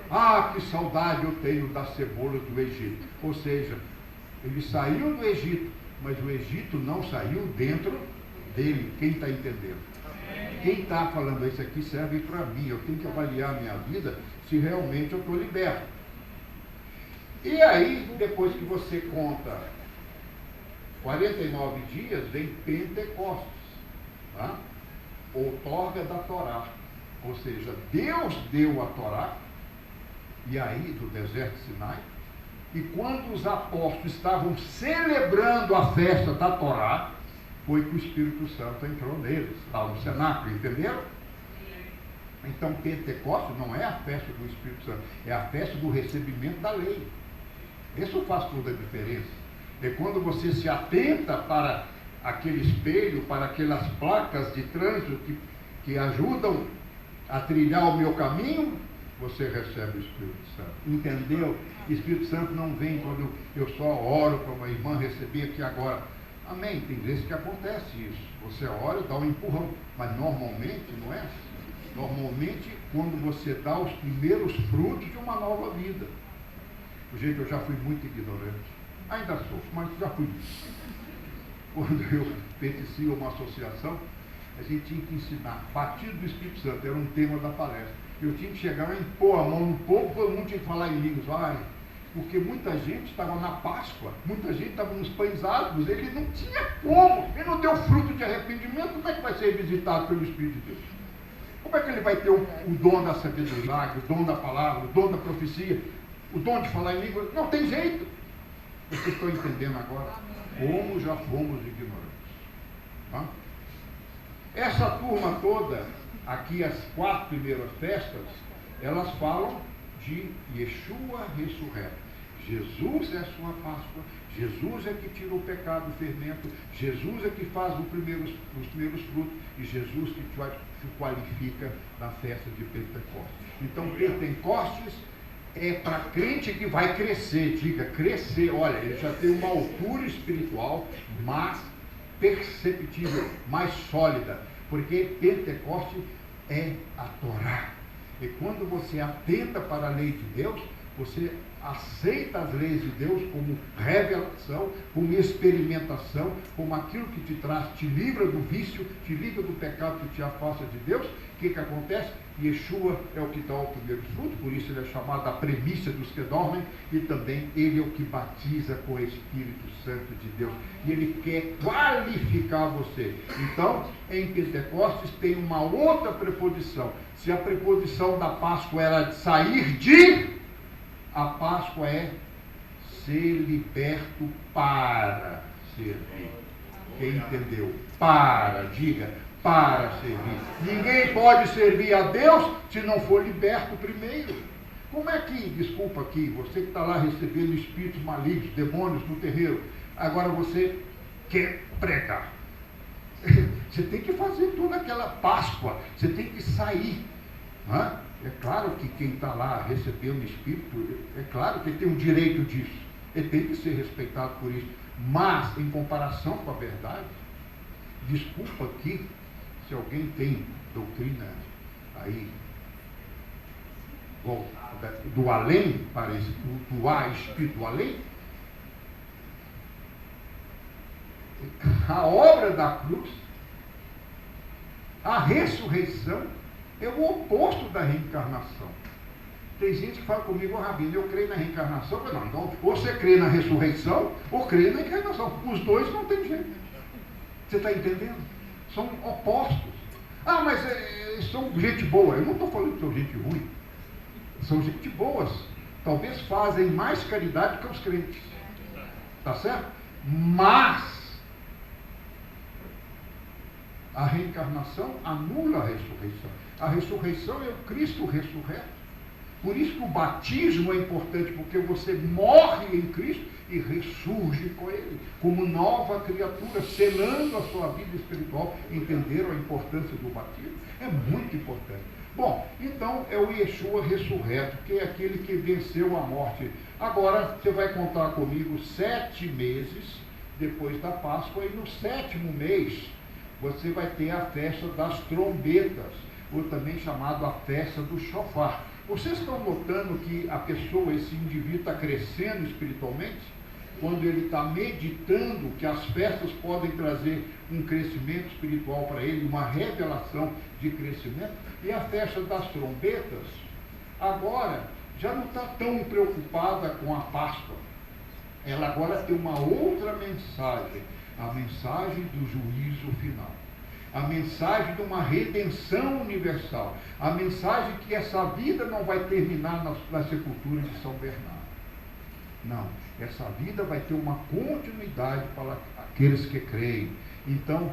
Que saudade eu tenho das cebolas do Egito. Ou seja, ele saiu do Egito, mas o Egito não saiu dentro dele. Quem está entendendo? Quem está falando isso aqui serve para mim. Eu tenho que avaliar a minha vida se realmente eu estou liberto. E aí, depois que você conta 49 dias, vem Pentecostes, tá? Outorga da Torá. Ou seja, Deus deu a Torá, e aí do deserto de Sinai, e quando os apóstolos estavam celebrando a festa da Torá, foi que o Espírito Santo entrou neles, lá no cenáculo, entenderam? Então, Pentecostes não é a festa do Espírito Santo, é a festa do recebimento da lei. Isso faz toda a diferença. É quando você se atenta para aquele espelho, para aquelas placas de trânsito que ajudam a trilhar o meu caminho, você recebe o Espírito Santo. Entendeu? O Espírito Santo não vem quando eu só oro para uma irmã receber aqui agora. Amém? Tem vezes que acontece isso. Você ora e dá um empurrão. Mas normalmente não é assim. Normalmente, quando você dá os primeiros frutos de uma nova vida. Do jeito que eu já fui muito ignorante. Ainda sou, mas já fui. Quando eu pertencia a uma associação, a gente tinha que ensinar. Batismo do Espírito Santo era um tema da palestra. Eu tinha que chegar e impor a mão no povo, todo mundo tinha que falar em línguas. Porque muita gente estava na Páscoa, muita gente estava nos pães ázimos, ele não tinha como, ele não deu fruto de arrependimento, como é que vai ser visitado pelo Espírito de Deus? Como é que ele vai ter o dom da sabedoria, o dom da palavra, o dom da profecia, o dom de falar em línguas? Não tem jeito. Vocês estão entendendo agora como já fomos ignorantes. Tá? Essa turma toda, aqui as 4 primeiras festas, elas falam de Yeshua ressurreto. Jesus é a sua Páscoa, Jesus é que tira o pecado, o fermento, Jesus é que faz os primeiros frutos, e Jesus que te qualifica na festa de Pentecostes. Então, Pentecostes é para crente que vai crescer, diga, crescer, olha, ele já tem uma altura espiritual mais perceptível, mais sólida, porque Pentecostes é a Torá. E quando você atenta para a lei de Deus, Você aceita as leis de Deus como revelação, como experimentação, como aquilo que te traz, te livra do vício, te livra do pecado que te afasta de Deus. O que acontece? Yeshua é o que dá o primeiro fruto, por isso ele é chamado a premissa dos que dormem, e também ele é o que batiza com o Espírito Santo de Deus. E ele quer qualificar você. Então, em Pentecostes tem uma outra preposição. Se a preposição da Páscoa era de sair de, a Páscoa é ser liberto para servir. Quem entendeu? Para, diga, para servir. Ninguém pode servir a Deus se não for liberto primeiro. Como é que, desculpa aqui, você que está lá recebendo espíritos malignos, demônios no terreiro, agora você quer pregar? Você tem que fazer toda aquela Páscoa, você tem que sair. É claro que quem está lá recebendo espírito, é claro que ele tem o direito disso, ele tem que ser respeitado por isso, mas em comparação com a verdade, desculpa aqui, se alguém tem doutrina aí do além, parece, do A espírito do além, a obra da cruz, a ressurreição, é o oposto da reencarnação. Tem gente que fala comigo, Rabino, eu creio na reencarnação. Mas não, então, ou você crê na ressurreição, ou crê na encarnação. Os dois não tem jeito. Você está entendendo? São opostos. Ah, mas são gente boa. Eu não estou falando que são gente ruim. São gente boas. Talvez fazem mais caridade que os crentes. Tá certo? Mas a reencarnação anula a ressurreição. A ressurreição é o Cristo ressurreto. Por isso que o batismo é importante, porque você morre em Cristo e ressurge com Ele, como nova criatura, selando a sua vida espiritual. Entenderam a importância do batismo? É muito importante. Bom, então é o Yeshua ressurreto, que é aquele que venceu a morte. Agora, você vai contar comigo 7 meses depois da Páscoa, e no 7º mês, você vai ter a festa das trombetas, ou também chamado a festa do shofar. Vocês estão notando que a pessoa, esse indivíduo, está crescendo espiritualmente? Quando ele está meditando que as festas podem trazer um crescimento espiritual para ele, uma revelação de crescimento. E a festa das trombetas, agora, já não está tão preocupada com a Páscoa. Ela agora tem uma outra mensagem, a mensagem do juízo final. A mensagem de uma redenção universal. A mensagem que essa vida não vai terminar na sepultura de São Bernardo. Não, essa vida vai ter uma continuidade para aqueles que creem. Então,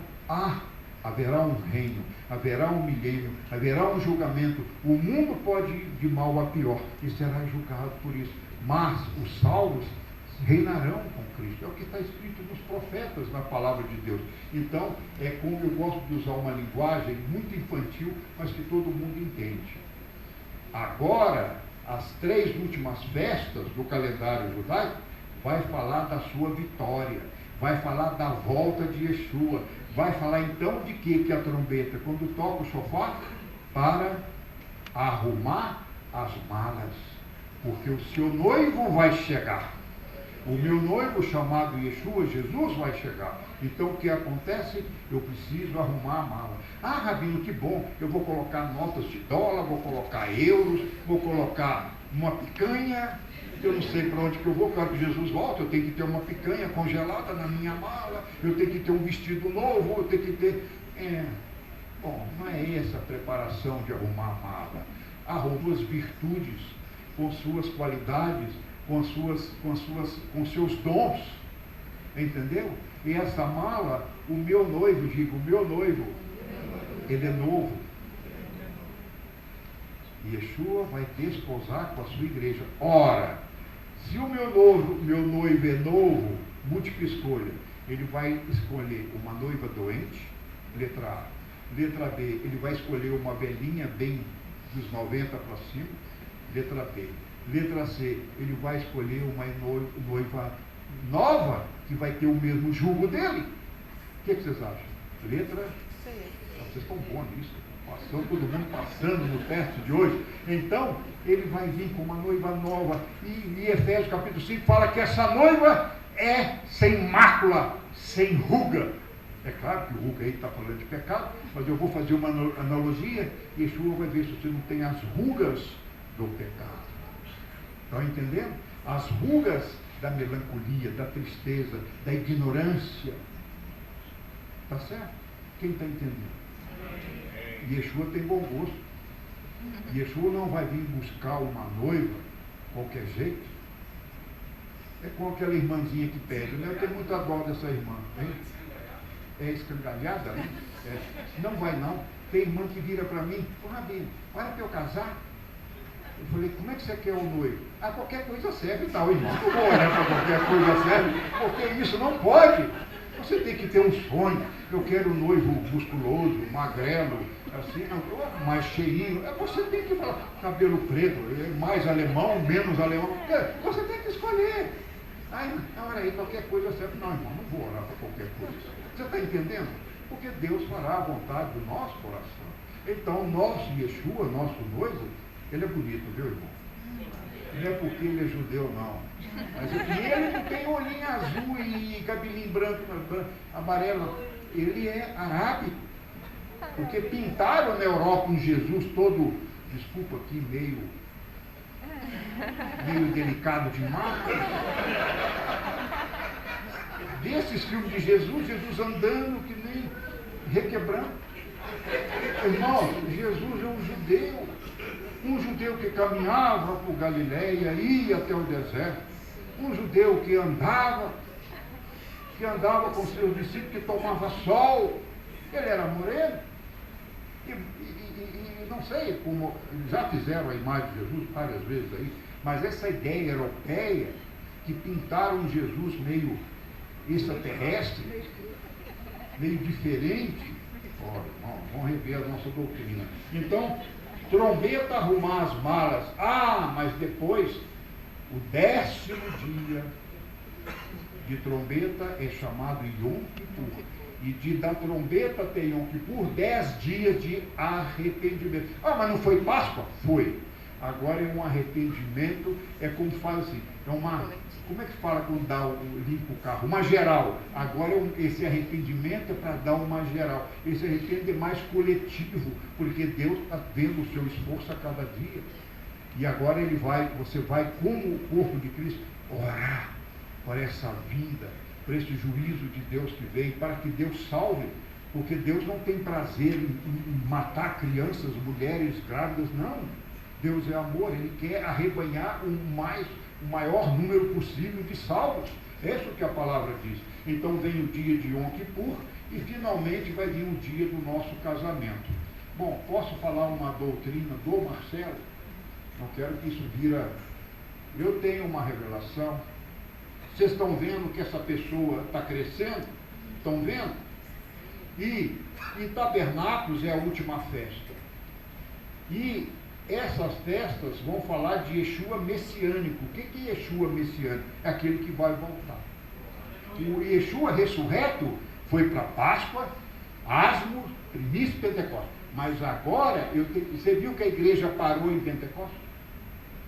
haverá um reino, haverá um milênio, haverá um julgamento. O mundo pode ir de mal a pior e será julgado por isso. Mas os salvos reinarão com Cristo. É o que está escrito nos profetas, na palavra de Deus. Então, é como eu gosto de usar uma linguagem muito infantil, mas que todo mundo entende. Agora, as 3 últimas festas do calendário judaico vai falar da sua vitória, vai falar da volta de Yeshua, vai falar então de que a trombeta, quando toca o shofar, para arrumar as malas, porque o seu noivo vai chegar. O meu noivo, chamado Yeshua, Jesus, vai chegar. Então, o que acontece? Eu preciso arrumar a mala. Ah, Rabino, que bom, eu vou colocar notas de dólar, vou colocar euros, vou colocar uma picanha. Eu não sei para onde que eu vou, claro que Jesus volta, eu tenho que ter uma picanha congelada na minha mala, eu tenho que ter um vestido novo, eu tenho que ter... Bom, não é essa a preparação de arrumar a mala. Arruma as virtudes, com suas qualidades, com seus dons, entendeu? E essa mala, o meu noivo, ele é novo. Yeshua vai desposar com a sua igreja. Ora, se o meu noivo é novo, múltipla escolha, ele vai escolher uma noiva doente, letra A. Letra B, ele vai escolher uma velhinha bem dos 90 para cima, letra B. Letra C, ele vai escolher uma noiva nova, que vai ter o mesmo jugo dele. O que vocês acham? Letra C. Vocês estão bons nisso. Passou todo mundo passando no teste de hoje. Então, ele vai vir com uma noiva nova. E Efésios capítulo 5 fala que essa noiva é sem mácula, sem ruga. É claro que o ruga aí está falando de pecado, mas eu vou fazer uma analogia. Yeshua vai ver se você não tem as rugas do pecado. Estão entendendo? As rugas da melancolia, da tristeza, da ignorância. Está certo? Quem está entendendo? Yeshua tem bom gosto. Yeshua não vai vir buscar uma noiva qualquer jeito. É com aquela irmãzinha que pede, né? Eu tenho muita dó dessa irmã, hein? É escangalhada, né? Não vai não. Tem irmã que vira para mim, Rabino, olha para eu casar. Eu falei, como é que você quer o noivo? Ah, qualquer coisa serve e tal, irmão. Não vou olhar para qualquer coisa serve, porque isso não pode. Você tem que ter um sonho. Eu quero um noivo musculoso, magrelo, assim, mais cheinho. Você tem que falar, cabelo preto, mais alemão, menos alemão. Você tem que escolher. Aí, olha aí, qualquer coisa serve. Não, irmão, não vou orar para qualquer coisa. Você está entendendo? Porque Deus fará a vontade do nosso coração. Então, o nosso Yeshua, nosso noivo, ele é bonito, viu, irmão? Não é porque ele é judeu, não. Mas ele não tem olhinho azul e cabelinho branco, amarelo. Ele é arábico. Porque pintaram na Europa um Jesus todo, desculpa aqui, meio delicado demais. Desses filmes de Jesus, Jesus andando que nem requebrando. Irmão, Jesus é um judeu que caminhava por Galileia, ia até o deserto, um judeu que andava com seus discípulos, que tomava sol, ele era moreno, e não sei como, já fizeram a imagem de Jesus várias vezes aí, mas essa ideia europeia, que pintaram Jesus meio extraterrestre, meio diferente, vamos rever a nossa doutrina. Então, trombeta arrumar as malas. Mas depois, o 10º dia de trombeta é chamado Yom Kippur. E da trombeta até Yom Kippur, 10 dias de arrependimento. Mas não foi Páscoa? Foi. Agora é um arrependimento, é como fala assim, como é que fala quando limpa o carro? Uma geral. Agora esse arrependimento é para dar uma geral. Esse arrependimento é mais coletivo, porque Deus está vendo o seu esforço a cada dia. E agora você vai como o corpo de Cristo orar por essa vida, por esse juízo de Deus que veio, para que Deus salve, porque Deus não tem prazer em matar crianças, mulheres grávidas, não. Deus é amor, Ele quer arrebanhar o maior número possível de salvos. É isso que a palavra diz. Então vem o dia de Yom Kippur e finalmente vai vir o dia do nosso casamento. Bom, posso falar uma doutrina do Marcelo? Não quero que isso vira... Eu tenho uma revelação. Vocês estão vendo que essa pessoa está crescendo? Estão vendo? E Tabernáculos é a última festa. E essas festas vão falar de Yeshua messiânico. O que é Yeshua messiânico? É aquele que vai voltar. O Yeshua ressurreto foi para Páscoa, Asmo, Primícia e Pentecostes. Mas agora, você viu que a igreja parou em Pentecostes?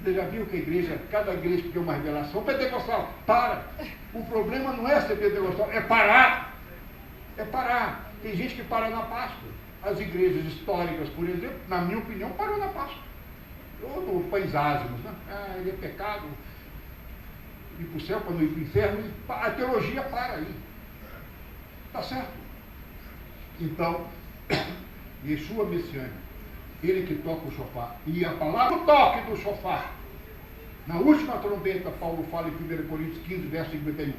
Você já viu que cada igreja que tem uma revelação, pentecostal, para. O problema não é ser pentecostal, é parar. É parar. Tem gente que para na Páscoa. As igrejas históricas, por exemplo, na minha opinião, parou na Páscoa. Ou no paisásimo, né? Ele é pecado, ir para o céu para não ir para o inferno, a teologia para aí. Está certo? Então, Yeshua messiânico, ele que toca o shofar, e a palavra do toque do shofar, na última trombeta, Paulo fala em 1 Coríntios 15, verso 51,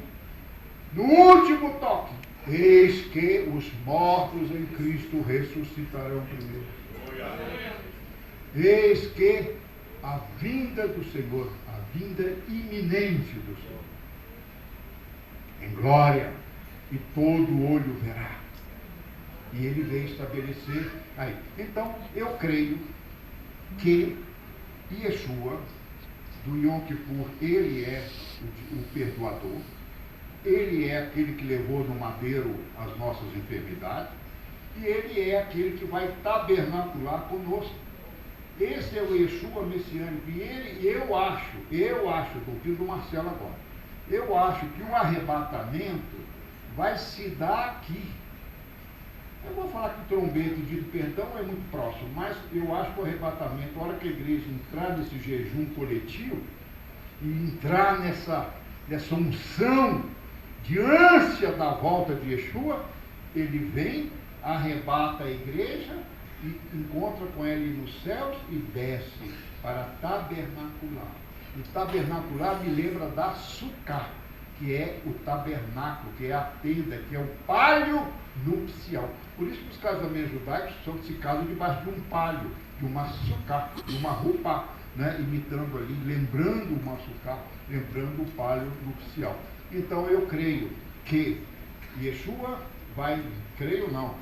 no último toque, eis que os mortos em Cristo ressuscitarão primeiro. Eis que a vinda do Senhor, a vinda iminente do Senhor, em glória, e todo olho verá. E ele veio estabelecer aí. Então, eu creio que Yeshua, do Yom Kippur, ele é o perdoador, ele é aquele que levou no madeiro as nossas enfermidades, e ele é aquele que vai tabernacular conosco. Esse é o Yeshua messiânico. E eu acho, estou ouvindo o Marcelo agora, eu acho que o arrebatamento vai se dar aqui. Eu vou falar que o trombeta e de perdão é muito próximo, mas eu acho que o arrebatamento, a hora que a igreja entrar nesse jejum coletivo, e entrar nessa unção de ânsia da volta de Yeshua, ele vem, arrebata a igreja, e encontra com ele nos céus e desce para tabernacular. O tabernacular me lembra da Sucá, que é o tabernáculo, que é a tenda, que é o palio nupcial. Por isso que os casamentos judaicos se casam debaixo de um palio, de uma Sucá, de uma roupa, né, imitando ali, lembrando uma Sucá, lembrando o palio nupcial. Então eu creio que Yeshua vai, creio não,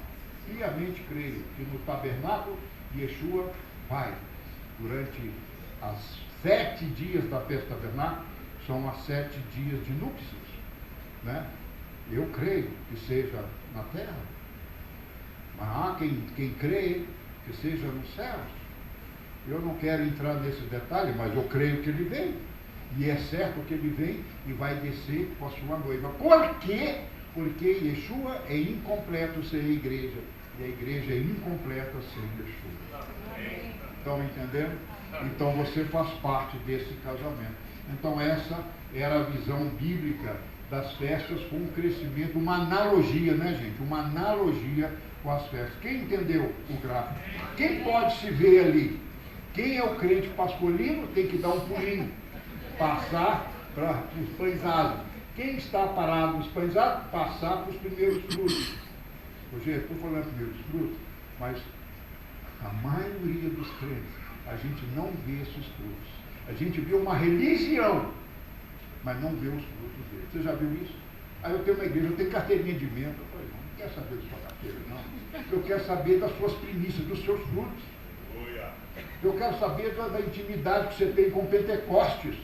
piamente creio que no tabernáculo Yeshua vai, durante as 7 dias da festa do tabernáculo, são as 7 dias de núpcias, né? Eu creio que seja na terra, mas há quem crê que seja nos céus. Eu não quero entrar nesse detalhe, mas eu creio que ele vem, e é certo que ele vem e vai descer com a sua noiva. Por quê? Porque Yeshua é incompleto sem a igreja, e a igreja é incompleta sem Yeshua. Estão entendendo? Então você faz parte desse casamento. Então essa era a visão bíblica das festas com um crescimento, uma analogia, né, gente? Uma analogia com as festas. Quem entendeu o gráfico? Quem pode se ver ali? Quem é o crente pascolino tem que dar um pulinho, passar para os pães asmos. Quem está parado nos pães asmos, passar para os primeiros frutos. Hoje estou falando primeiros frutos, mas a maioria dos crentes, a gente não vê esses frutos. A gente vê uma religião, mas não vê os frutos dele. Você já viu isso? Aí eu tenho uma igreja, eu tenho carteirinha de membro. Eu falei, não quero saber da sua carteira, não. Eu quero saber das suas primícias, dos seus frutos. Eu quero saber da intimidade que você tem com Pentecostes.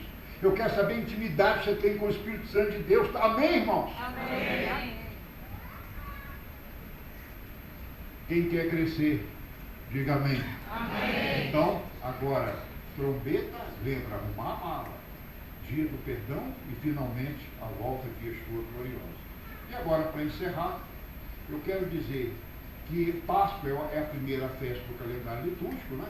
Eu quero saber a intimidade que você tem com o Espírito Santo de Deus. Amém, irmãos? Amém. Quem quer crescer, diga amém. Amém. Então, agora, trombeta, lembra, arrumar a mala, dia do perdão e finalmente a volta de Yeshua gloriosa. E agora, para encerrar, eu quero dizer que Páscoa é a primeira festa do calendário litúrgico, né?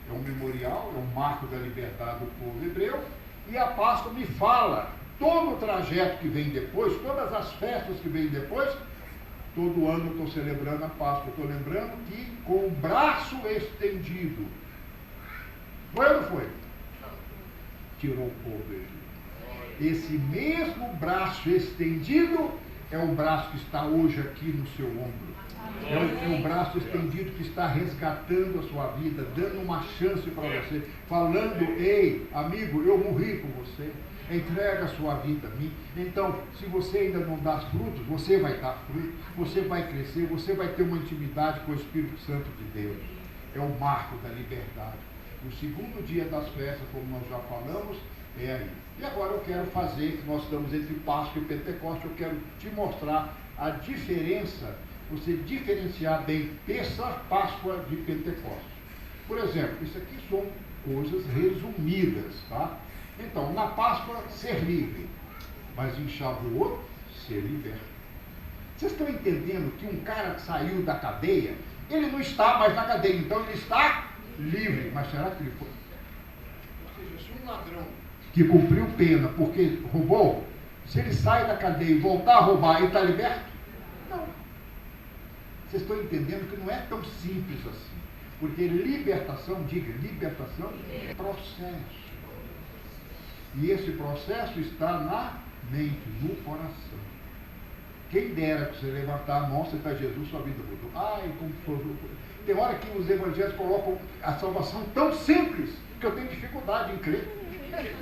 É um memorial, é um marco da liberdade do povo hebreu, e a Páscoa me fala todo o trajeto que vem depois, todas as festas que vêm depois. Todo ano eu estou celebrando a Páscoa, estou lembrando que com o braço estendido, foi ou não foi? Tirou o povo do Egito. Esse mesmo braço estendido é o braço que está hoje aqui no seu ombro. É o braço estendido que está resgatando a sua vida, dando uma chance para você, falando, ei, amigo, eu morri por você, entrega a sua vida a mim. Então, se você ainda não dá frutos, você vai dar frutos, você vai crescer, você vai ter uma intimidade com o Espírito Santo de Deus. É o marco da liberdade. O segundo dia das festas, como nós já falamos, é aí. E agora eu quero fazer, que nós estamos entre Páscoa e Pentecostes, eu quero te mostrar a diferença, você diferenciar bem essa Páscoa de Pentecostes. Por exemplo, isso aqui são coisas resumidas, tá? Então, na Páscoa, ser livre, mas em Shavuot, ser liberto. Vocês estão entendendo que um cara que saiu da cadeia, ele não está mais na cadeia, então ele está livre. Mas será que ele foi? Ou seja, se um ladrão que cumpriu pena porque roubou, se ele sai da cadeia e voltar a roubar, ele está liberto? Não. Vocês estão entendendo que não é tão simples assim. Porque libertação, diga, libertação é processo. E esse processo está na mente, no coração. Quem dera que você levantar a mão, você está Jesus, sua vida mudou. Ai, como foi. Tem hora que os evangelhos colocam a salvação tão simples que eu tenho dificuldade em crer.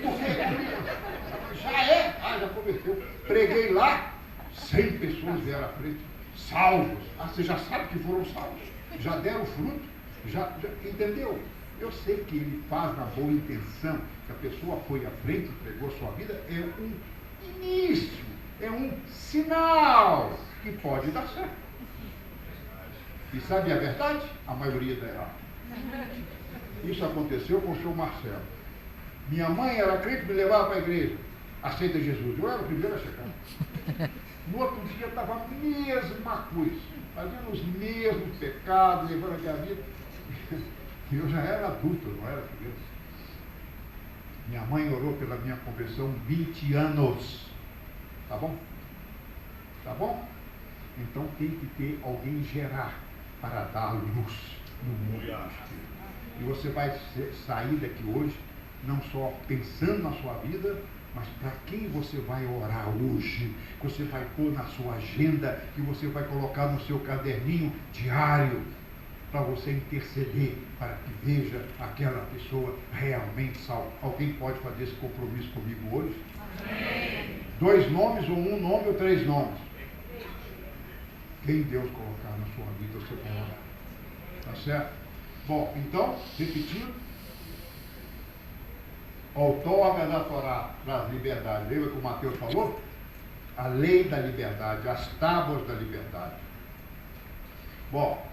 Porque já é, já converteu. Preguei lá, 100 pessoas vieram à frente, salvos. Você já sabe que foram salvos, já deram fruto, já entendeu? Eu sei que ele faz na boa intenção, que a pessoa foi à frente, entregou sua vida, é um início, é um sinal que pode dar certo. E sabe a verdade? A maioria dá errado. Isso aconteceu com o senhor Marcelo. Minha mãe era crente, me levava para a igreja. Aceita Jesus. Eu era o primeiro a chegar. No outro dia estava a mesma coisa, fazendo os mesmos pecados, levando aquela vida. Eu já era adulto, não era criança. Minha mãe orou pela minha conversão 20 anos. Tá bom? Tá bom? Então tem que ter alguém gerar para dar luz no mundo. E você vai sair daqui hoje, não só pensando na sua vida, mas para quem você vai orar hoje, que você vai pôr na sua agenda, que você vai colocar no seu caderninho diário, para você interceder, para que veja aquela pessoa realmente salva. Alguém pode fazer esse compromisso comigo hoje? Amém. 2 nomes, ou 1 nome, ou 3 nomes. Quem Deus colocar na sua vida, você pode orar. Tá certo? Bom, então, repetindo. Outorga da Torá traz liberdade. Lembra que o Mateus falou? A lei da liberdade, as tábuas da liberdade. Bom,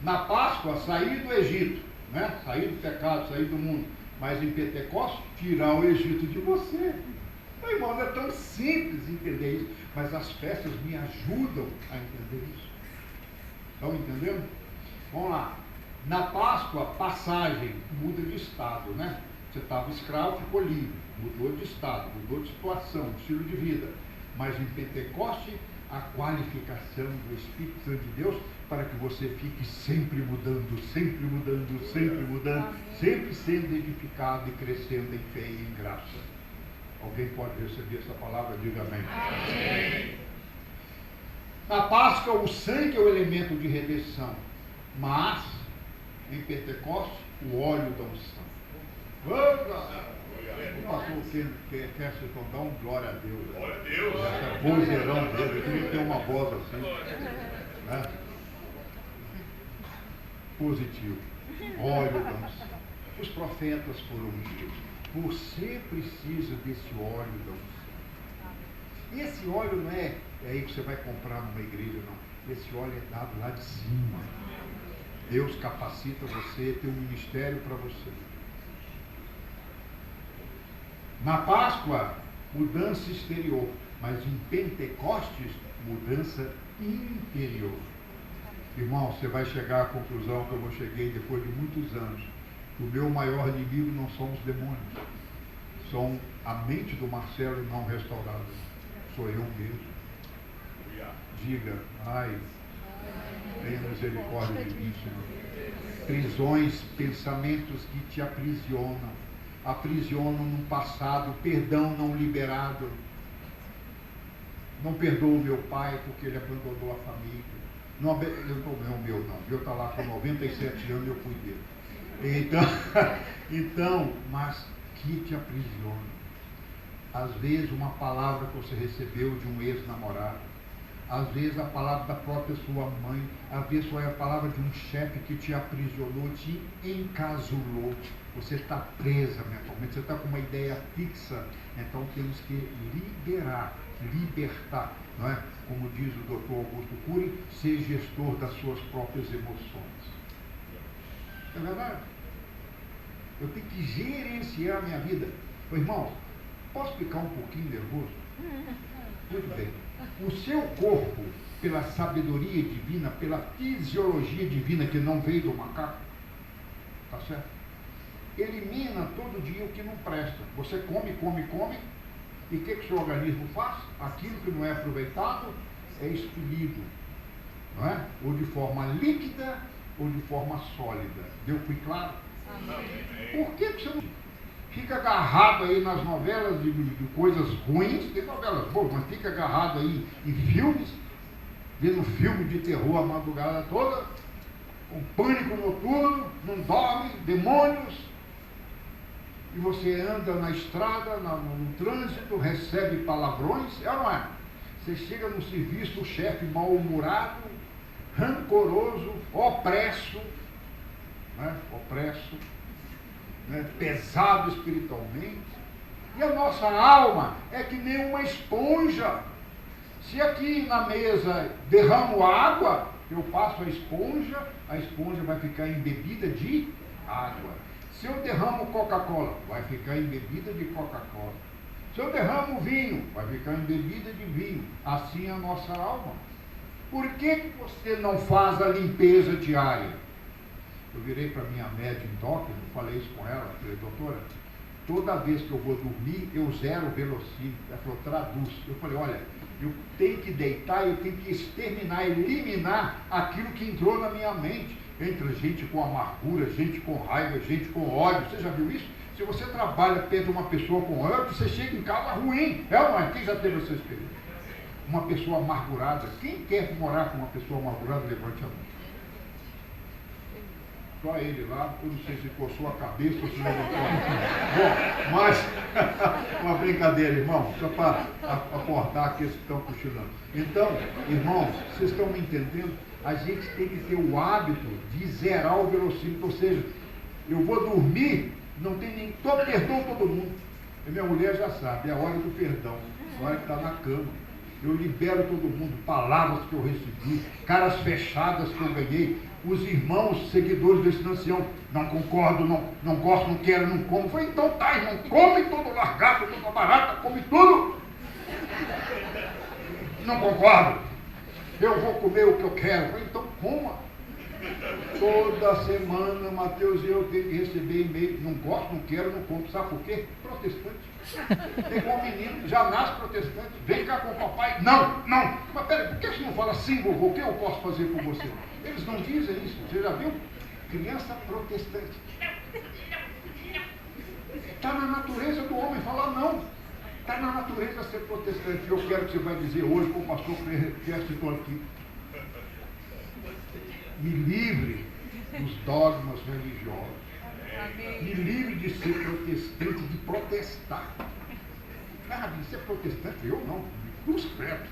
na Páscoa, sair do Egito, né? Sair do pecado, sair do mundo. Mas em Pentecostes, tirar o Egito de você. Meu irmão, não é tão simples entender isso, mas as festas me ajudam a entender isso. Estão entendendo? Vamos lá. Na Páscoa, passagem, muda de estado, né? Você estava escravo, ficou livre, mudou de estado, mudou de situação, de estilo de vida. Mas em Pentecoste, a qualificação do Espírito Santo de Deus para que você fique sempre mudando, sempre mudando, sempre mudando, sempre sendo edificado e crescendo em fé e em graça. Alguém pode receber essa palavra? Diga amém. Amém. Na Páscoa, o sangue é o elemento de redenção, mas em Pentecostes, o óleo da unção. O pastor quer se dar um glória a Deus. Glória a Deus. Essa vozeirão dele, eu queria ter uma voz assim. Né? Positivo. Óleo da unção. Os profetas foram ungidos. Você precisa desse óleo da unção. E esse óleo não é aí que você vai comprar numa igreja, não. Esse óleo é dado lá de cima. Deus capacita você, tem um ministério para você. Na Páscoa, mudança exterior, mas em Pentecostes, mudança interior. Irmão, você vai chegar à conclusão que eu cheguei depois de muitos anos. O meu maior inimigo não são os demônios, são a mente do Marcelo não restaurada. Sou eu mesmo. Diga, ai, tenha misericórdia de mim, Senhor. Prisões, pensamentos que te aprisionam no passado, perdão não liberado. Não perdoo meu pai porque ele abandonou a família. Não, eu não, o meu não. Eu está lá com 97 anos e eu fui dele. Então, mas que te aprisiona. Às vezes uma palavra que você recebeu de um ex-namorado, às vezes a palavra da própria sua mãe, às vezes foi a palavra de um chefe que te aprisionou, te encasulou. Você está presa mentalmente, você está com uma ideia fixa. Então temos que libertar, não é? Como diz o Dr. Augusto Cury, ser gestor das suas próprias emoções. É verdade? Eu tenho que gerenciar a minha vida. Irmãos, posso ficar um pouquinho nervoso? Muito bem. O seu corpo, pela sabedoria divina, pela fisiologia divina que não veio do macaco, tá certo? Elimina todo dia o que não presta. Você come, e o que o seu organismo faz? Aquilo que não é aproveitado é expelido, não é? Ou de forma líquida, ou de forma sólida. Fui claro? Amém. Por que você não fica agarrado aí nas novelas de coisas ruins? Tem novelas boas, mas fica agarrado aí em filmes, vendo filme de terror a madrugada toda, com pânico noturno, não dorme, demônios. E você anda na estrada, no trânsito, recebe palavrões, é ou não é? Você chega no serviço, o chefe mal-humorado, rancoroso, opresso, né? Né? Pesado espiritualmente. E a nossa alma é que nem uma esponja. Se aqui na mesa derramo água, Eu passo a esponja vai ficar embebida de água. Se eu derramo Coca-Cola, vai ficar embebida de Coca-Cola. Se eu derramo vinho, vai ficar embebida de vinho. Assim é a nossa alma. Por que você não faz a limpeza diária? Eu virei para minha médica endócrina, falei isso com ela, falei, doutora, toda vez que eu vou dormir, eu zero o velocímetro. Ela falou, traduz. Eu falei, olha, eu tenho que deitar, eu tenho que exterminar, eliminar aquilo que entrou na minha mente. Entra gente com amargura, gente com raiva, gente com ódio. Você já viu isso? Se você trabalha perto de uma pessoa com ódio, você chega em casa ruim. É ou não é? Quem já teve essa experiência? Uma pessoa amargurada. Quem quer morar com uma pessoa amargurada, levante a mão. Só ele lá, eu não sei se coçou a cabeça ou se levantou a mão. Bom, mas uma brincadeira, irmão, só para acordar aqueles que estão cochilando. Então, irmãos, vocês estão me entendendo? A gente tem que ter o hábito de zerar o velocímetro, ou seja, eu vou dormir, não tem nem, perdão todo mundo. E minha mulher já sabe, é a hora do perdão, a hora que está na cama. Eu libero todo mundo, palavras que eu recebi, caras fechadas que eu ganhei, os irmãos, seguidores desse ancião, não concordo, não gosto, não quero, não como. Foi então tá, irmão, come todo largado, toda barata, come tudo. Não concordo. Eu vou comer o que eu quero. Foi então coma. Toda semana, Mateus e eu tenho que receber e-mail. Não gosto, não quero, não como. Sabe por quê? Protestante. Pegou um menino, já nasce protestante. Vem cá com o papai. Não. Mas peraí, por que você não fala assim, vovô? O que eu posso fazer por você? Eles não dizem isso. Você já viu? Criança protestante. Está na natureza do homem falar não. Está na natureza ser protestante. Eu quero que você vai dizer hoje, como o pastor Pierre citou aqui. Me livre dos dogmas religiosos. Me livre de ser protestante, de protestar. Ah, de ser protestante, eu não. Os credos,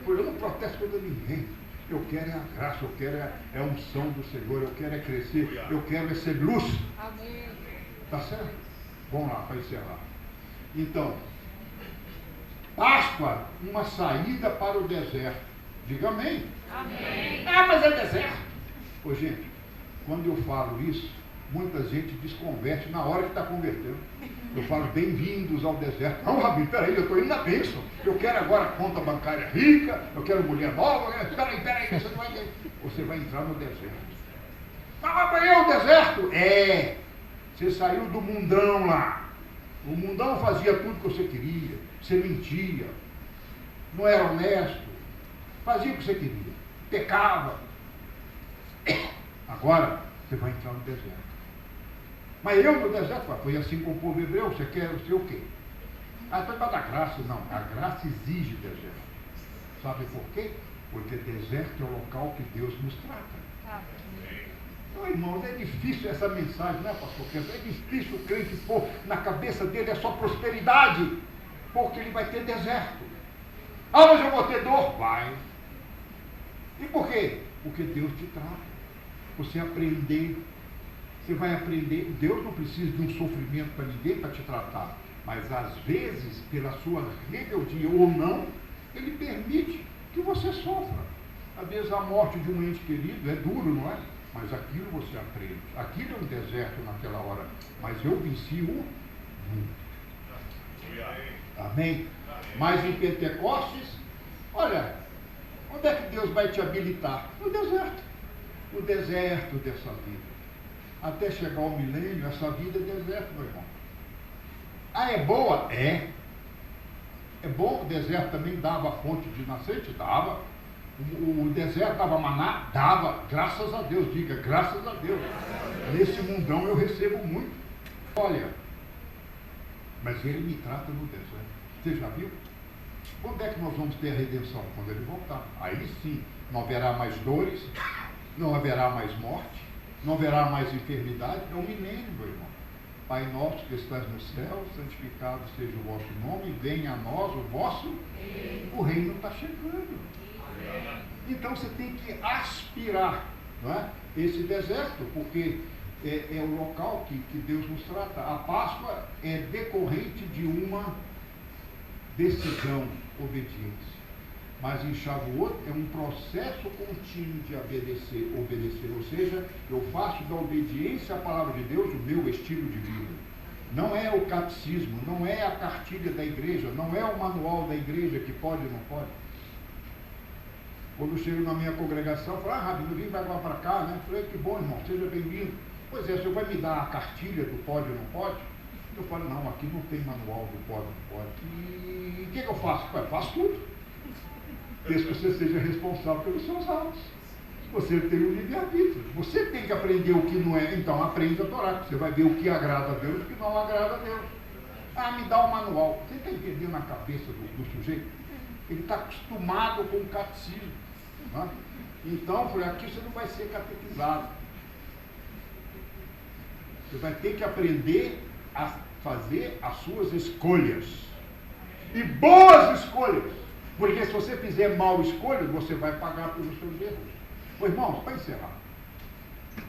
eu não protesto contra ninguém. Eu quero é a graça, eu quero é a unção do Senhor, eu quero é crescer, eu quero é ser luz. Amém. Tá certo? Vamos lá, para encerrar. Então, Páscoa, uma saída para o deserto. Diga amém. Amém. Ah, mas é deserto. Ô, gente, quando eu falo isso, muita gente desconverte na hora que está convertendo. Eu falo, bem-vindos ao deserto. Não, Rabi, peraí, eu estou indo na bênção. Eu quero agora conta bancária rica, eu quero mulher nova. Peraí, você vai entrar no deserto. Mas é o deserto? É. Você saiu do mundão lá. O mundão fazia tudo que você queria. Você mentia. Não era honesto. Fazia o que você queria. Pecava. Agora, você vai entrar no deserto. Mas eu no deserto, foi assim com o povo hebreu, você quer o quê? Ah, foi para dar graça. Não, a graça exige deserto. Sabe por quê? Porque deserto é o local que Deus nos trata. Então, irmãos, é difícil essa mensagem, né, pastor? É difícil o crente pôr na cabeça dele é só prosperidade, porque ele vai ter deserto. Ah, mas eu vou ter dor? Vai. E por quê? Porque Deus te trata. Você aprender. Você vai aprender. Deus não precisa de um sofrimento para ninguém para te tratar. Mas às vezes, pela sua rebeldia ou não, Ele permite que você sofra. Às vezes a morte de um ente querido é duro, não é? Mas aquilo você aprende. Aquilo é um deserto naquela hora. Mas eu venci o mundo. Amém? Mas em Pentecostes, olha, onde é que Deus vai te habilitar? No deserto. No deserto dessa vida. Até chegar ao milênio, essa vida é deserto, meu irmão. Ah, é boa? É. É bom, o deserto também dava fonte de nascente? Dava. O deserto dava maná? Dava. Graças a Deus, diga, graças a Deus. Nesse mundão eu recebo muito. Olha, mas Ele me trata no deserto. Você já viu? Quando é que nós vamos ter a redenção? Quando Ele voltar. Aí sim, não haverá mais dores, não haverá mais morte, não haverá mais enfermidade. É um milênio, meu irmão. Pai nosso que estás no céu, santificado seja o vosso nome, venha a nós o vosso, o reino está chegando. Então você tem que aspirar, não é? Esse deserto, porque é o local que Deus nos trata. A Páscoa é decorrente de uma decisão, obediência. Mas em Shavuot é um processo contínuo de obedecer. Ou seja, eu faço da obediência à palavra de Deus o meu estilo de vida. Não é o catecismo, não é a cartilha da igreja, não é o manual da igreja que pode ou não pode. Quando eu chego na minha congregação, eu falo, Rabino, vem vai para cá, né? Eu falei, que bom, irmão, seja bem-vindo. Pois é, o senhor vai me dar a cartilha do pode ou não pode? Eu falo, não, aqui não tem manual do pode ou não pode. E o que eu faço? Eu faço tudo. Desde que você seja responsável pelos seus atos. Você tem o livre-arbítrio. Você tem que aprender o que não é. Então aprende a Torá. Você vai ver o que agrada a Deus e o que não agrada a Deus. Me dá o manual. Você está entendendo a cabeça do sujeito? Ele está acostumado com o catecismo. Né? Então, por aqui você não vai ser catequizado. Você vai ter que aprender a fazer as suas escolhas. E boas escolhas. Porque se você fizer mal escolhas, você vai pagar pelos seus erros. Pois, irmãos, para encerrar,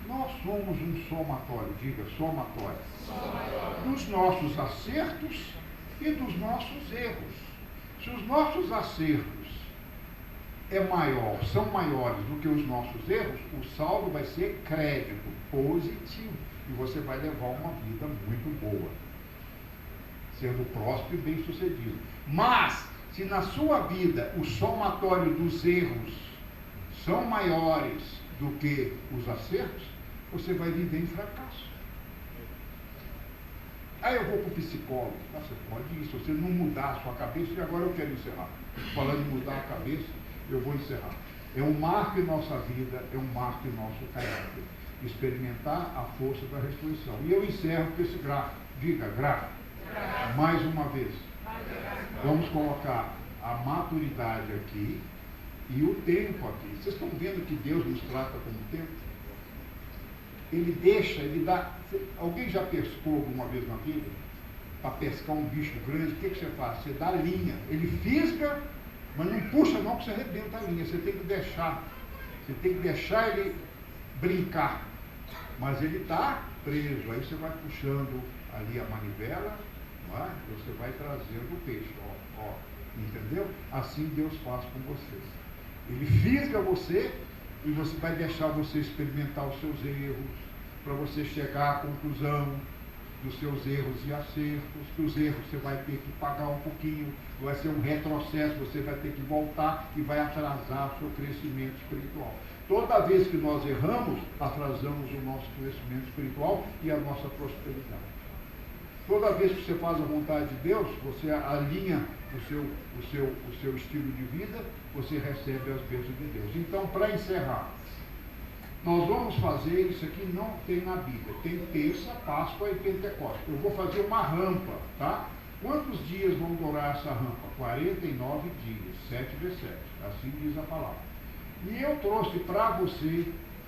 nós somos um somatório, diga, somatório, dos nossos acertos e dos nossos erros. Se os nossos acertos são maiores do que os nossos erros, o saldo vai ser crédito, positivo, e você vai levar uma vida muito boa, sendo próspero e bem-sucedido. Mas, se na sua vida o somatório dos erros são maiores do que os acertos, você vai viver em fracasso. Aí eu vou para o psicólogo. Você pode ir, se você não mudar a sua cabeça, e agora eu quero encerrar. Falando em mudar a cabeça, eu vou encerrar. É um marco em nossa vida, é um marco em nosso caráter. Experimentar a força da ressurreição. E eu encerro com esse gráfico. Diga, gráfico. Mais uma vez. Vamos colocar a maturidade aqui e o tempo aqui. Vocês estão vendo que Deus nos trata como tempo? Ele dá. Alguém já pescou alguma vez na vida? Para pescar um bicho grande, o que você faz? Você dá a linha. Ele fisga, mas não puxa não, porque você arrebenta a linha. Você tem que deixar. Você tem que deixar ele brincar. Mas ele está preso. Aí você vai puxando ali a manivela. Você vai trazendo o peixe, entendeu? Assim Deus faz com você. Ele fisga você e você vai deixar você experimentar os seus erros, para você chegar à conclusão dos seus erros e acertos. Que os erros você vai ter que pagar um pouquinho, vai ser um retrocesso, você vai ter que voltar e vai atrasar o seu crescimento espiritual. Toda vez que nós erramos, atrasamos o nosso crescimento espiritual e a nossa prosperidade. Toda vez que você faz a vontade de Deus, você alinha o seu estilo de vida, você recebe as bênçãos de Deus. Então, para encerrar, nós vamos fazer, isso aqui não tem na Bíblia, tem terça, Páscoa e Pentecostes. Eu vou fazer uma rampa, tá? Quantos dias vão durar essa rampa? 49 dias, 7 vezes 7, assim diz a palavra. E eu trouxe para você,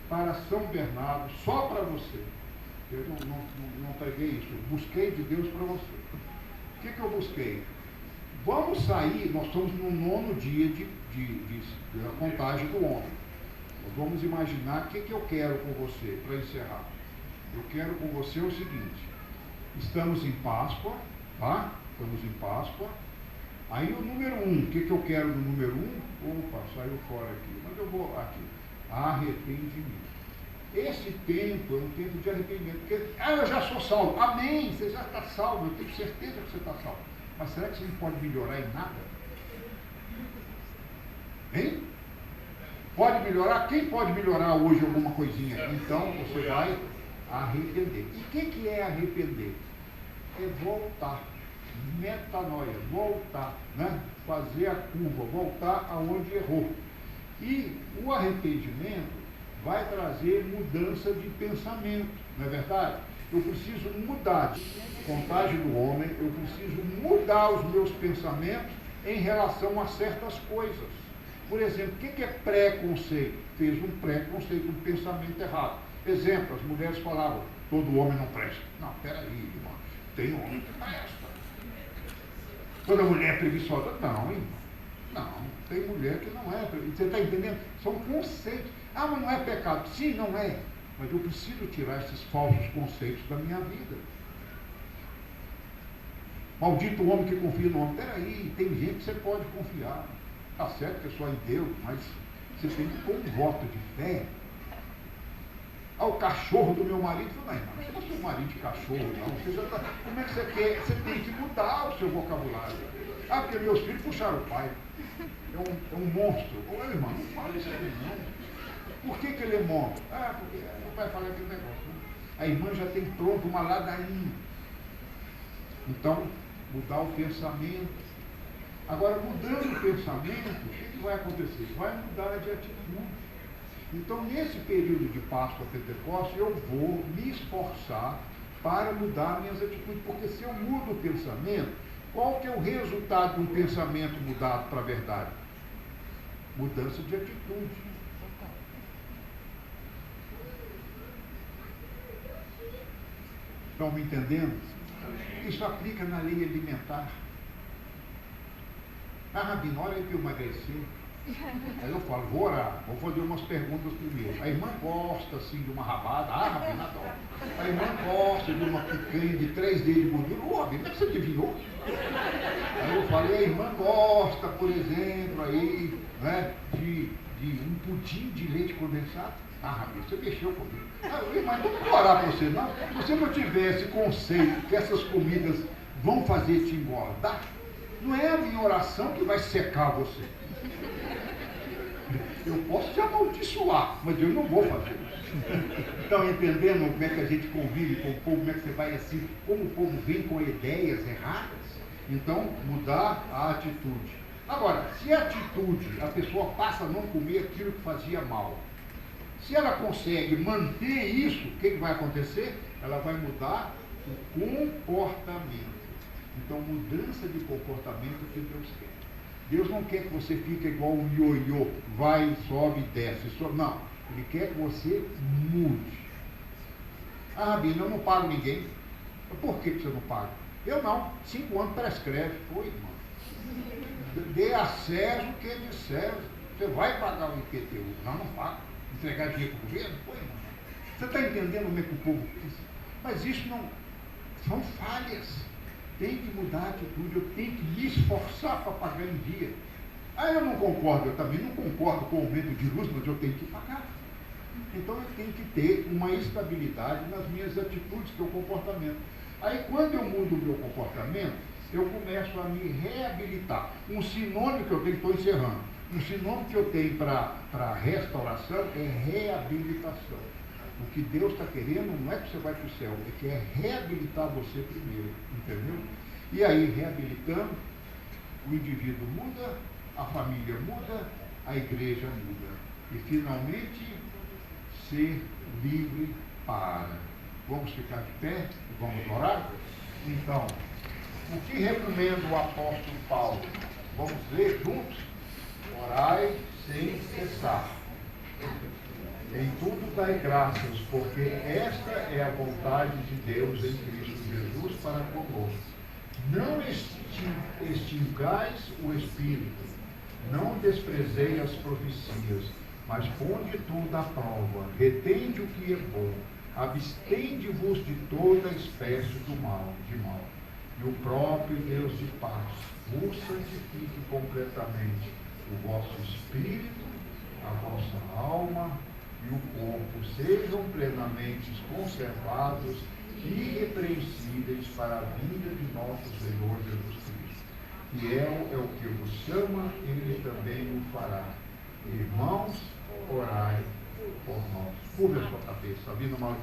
para São Bernardo, só para você. Eu não preguei isso, eu busquei de Deus para você. O que eu busquei? Vamos sair, nós estamos no 9º dia da contagem do homem. Nós vamos imaginar o que eu quero com você, para encerrar. Eu quero com você o seguinte: estamos em Páscoa, tá? Estamos em Páscoa. Aí o número 1, o que eu quero no número 1? Opa, saiu fora aqui, mas eu vou aqui. Arrependimento. Esse tempo é um tempo de arrependimento. Porque, eu já sou salvo. Amém, você já está salvo, eu tenho certeza que você está salvo. Mas será que você não pode melhorar em nada? Hein? Pode melhorar? Quem pode melhorar hoje alguma coisinha? Então você vai arrepender. E o que é arrepender? É voltar. Metanoia, voltar, né? Fazer a curva, voltar aonde errou. E o arrependimento vai trazer mudança de pensamento, não é verdade? Eu preciso mudar de contagem do homem, eu preciso mudar os meus pensamentos em relação a certas coisas. Por exemplo, o que é preconceito? Fez um preconceito, um pensamento errado. Exemplo, as mulheres falavam, todo homem não presta. Não, peraí, irmão, tem homem que presta. Toda mulher é preguiçosa. Não, irmão. Não, tem mulher que não é. Você está entendendo? São conceitos. Mas não é pecado. Sim, não é. Mas eu preciso tirar esses falsos conceitos da minha vida. Maldito o homem que confia no homem. Peraí, tem gente que você pode confiar. Tá certo que é só em Deus, mas você tem que pôr um voto de fé. O cachorro do meu marido, não, você não é seu marido de cachorro, não. Você já tá, como é que você quer? Você tem que mudar o seu vocabulário. Porque meus filhos puxaram o pai. É um monstro. Ô, irmão, não fala isso aí, não. Por que ele é monstro? Porque não vai falar aquele negócio. Né? A irmã já tem pronto uma ladainha. Então, mudar o pensamento. Agora, mudando o pensamento, o que vai acontecer? Vai mudar de atitude. Então, nesse período de Páscoa Pentecostes, eu vou me esforçar para mudar minhas atitudes. Porque se eu mudo o pensamento, qual que é o resultado de um pensamento mudado para a verdade? Mudança de atitude. Estão me entendendo? Isso aplica na lei alimentar. Rabi, na hora que eu emagreci, aí eu falo, vou orar, vou fazer umas perguntas primeiro. A irmã gosta assim de uma rabada, Rabi, adora. A irmã gosta de uma picanha de 3 dedos de gordura, Rabi, como é que você adivinhou? Aí eu falei, a irmã gosta, por exemplo, aí, né, de um pudim de leite condensado. Rabi, você mexeu comigo. Mas não vou orar para você, não. Se você não tiver esse conceito que essas comidas vão fazer te engordar, não é a minha oração que vai secar você. Eu posso te amaldiçoar, mas eu não vou fazer isso. Estão entendendo como é que a gente convive com o povo, como é que você vai assim, como o povo vem com ideias erradas? Então, mudar a atitude. Agora, se a atitude, a pessoa passa a não comer aquilo que fazia mal, se ela consegue manter isso, o que vai acontecer? Ela vai mudar o comportamento. Então, mudança de comportamento é o que Deus quer. Deus não quer que você fique igual um ioiô, vai, sobe, desce, sobe. Não, Ele quer que você mude. Rabino, eu não pago ninguém. Por que você não paga? Eu não, 5 anos prescreve. Foi, irmão. Dê a César o que é de César. Você vai pagar o IPTU? Não paga. Entregar dinheiro para o governo? Foi, irmão. Você está entendendo como é que o povo pensa? Mas isso não... São falhas. Tem que mudar a atitude, eu tenho que me esforçar para pagar em dia. Eu não concordo, eu também não concordo com o aumento de luz, mas eu tenho que pagar. Então eu tenho que ter uma estabilidade nas minhas atitudes, que é o comportamento. Aí quando eu mudo o meu comportamento, eu começo a me reabilitar. Um sinônimo que eu tenho, estou encerrando, um sinônimo que eu tenho para restauração é reabilitação. O que Deus está querendo não é que você vai para o céu, é que é reabilitar você primeiro, entendeu? E aí, reabilitando, o indivíduo muda, a família muda, a igreja muda. E, finalmente, ser livre para. Vamos ficar de pé e vamos orar? Então, o que recomenda o apóstolo Paulo? Vamos ler juntos? Orai sem cessar. Em tudo dai graças, porque esta é a vontade de Deus em Cristo Jesus para conosco. Não extingais o Espírito, não desprezei as profecias, mas ponde tudo à prova, retende o que é bom, abstende-vos de toda espécie de mal. E o próprio Deus de paz vos santifique completamente o vosso espírito, a vossa alma e o corpo sejam plenamente conservados e irrepreensíveis para a vinda de nosso Senhor Jesus Cristo. Fiel é o que vos chama, Ele também o fará. Irmãos, orai por nós. Curva a sua cabeça, vindo uma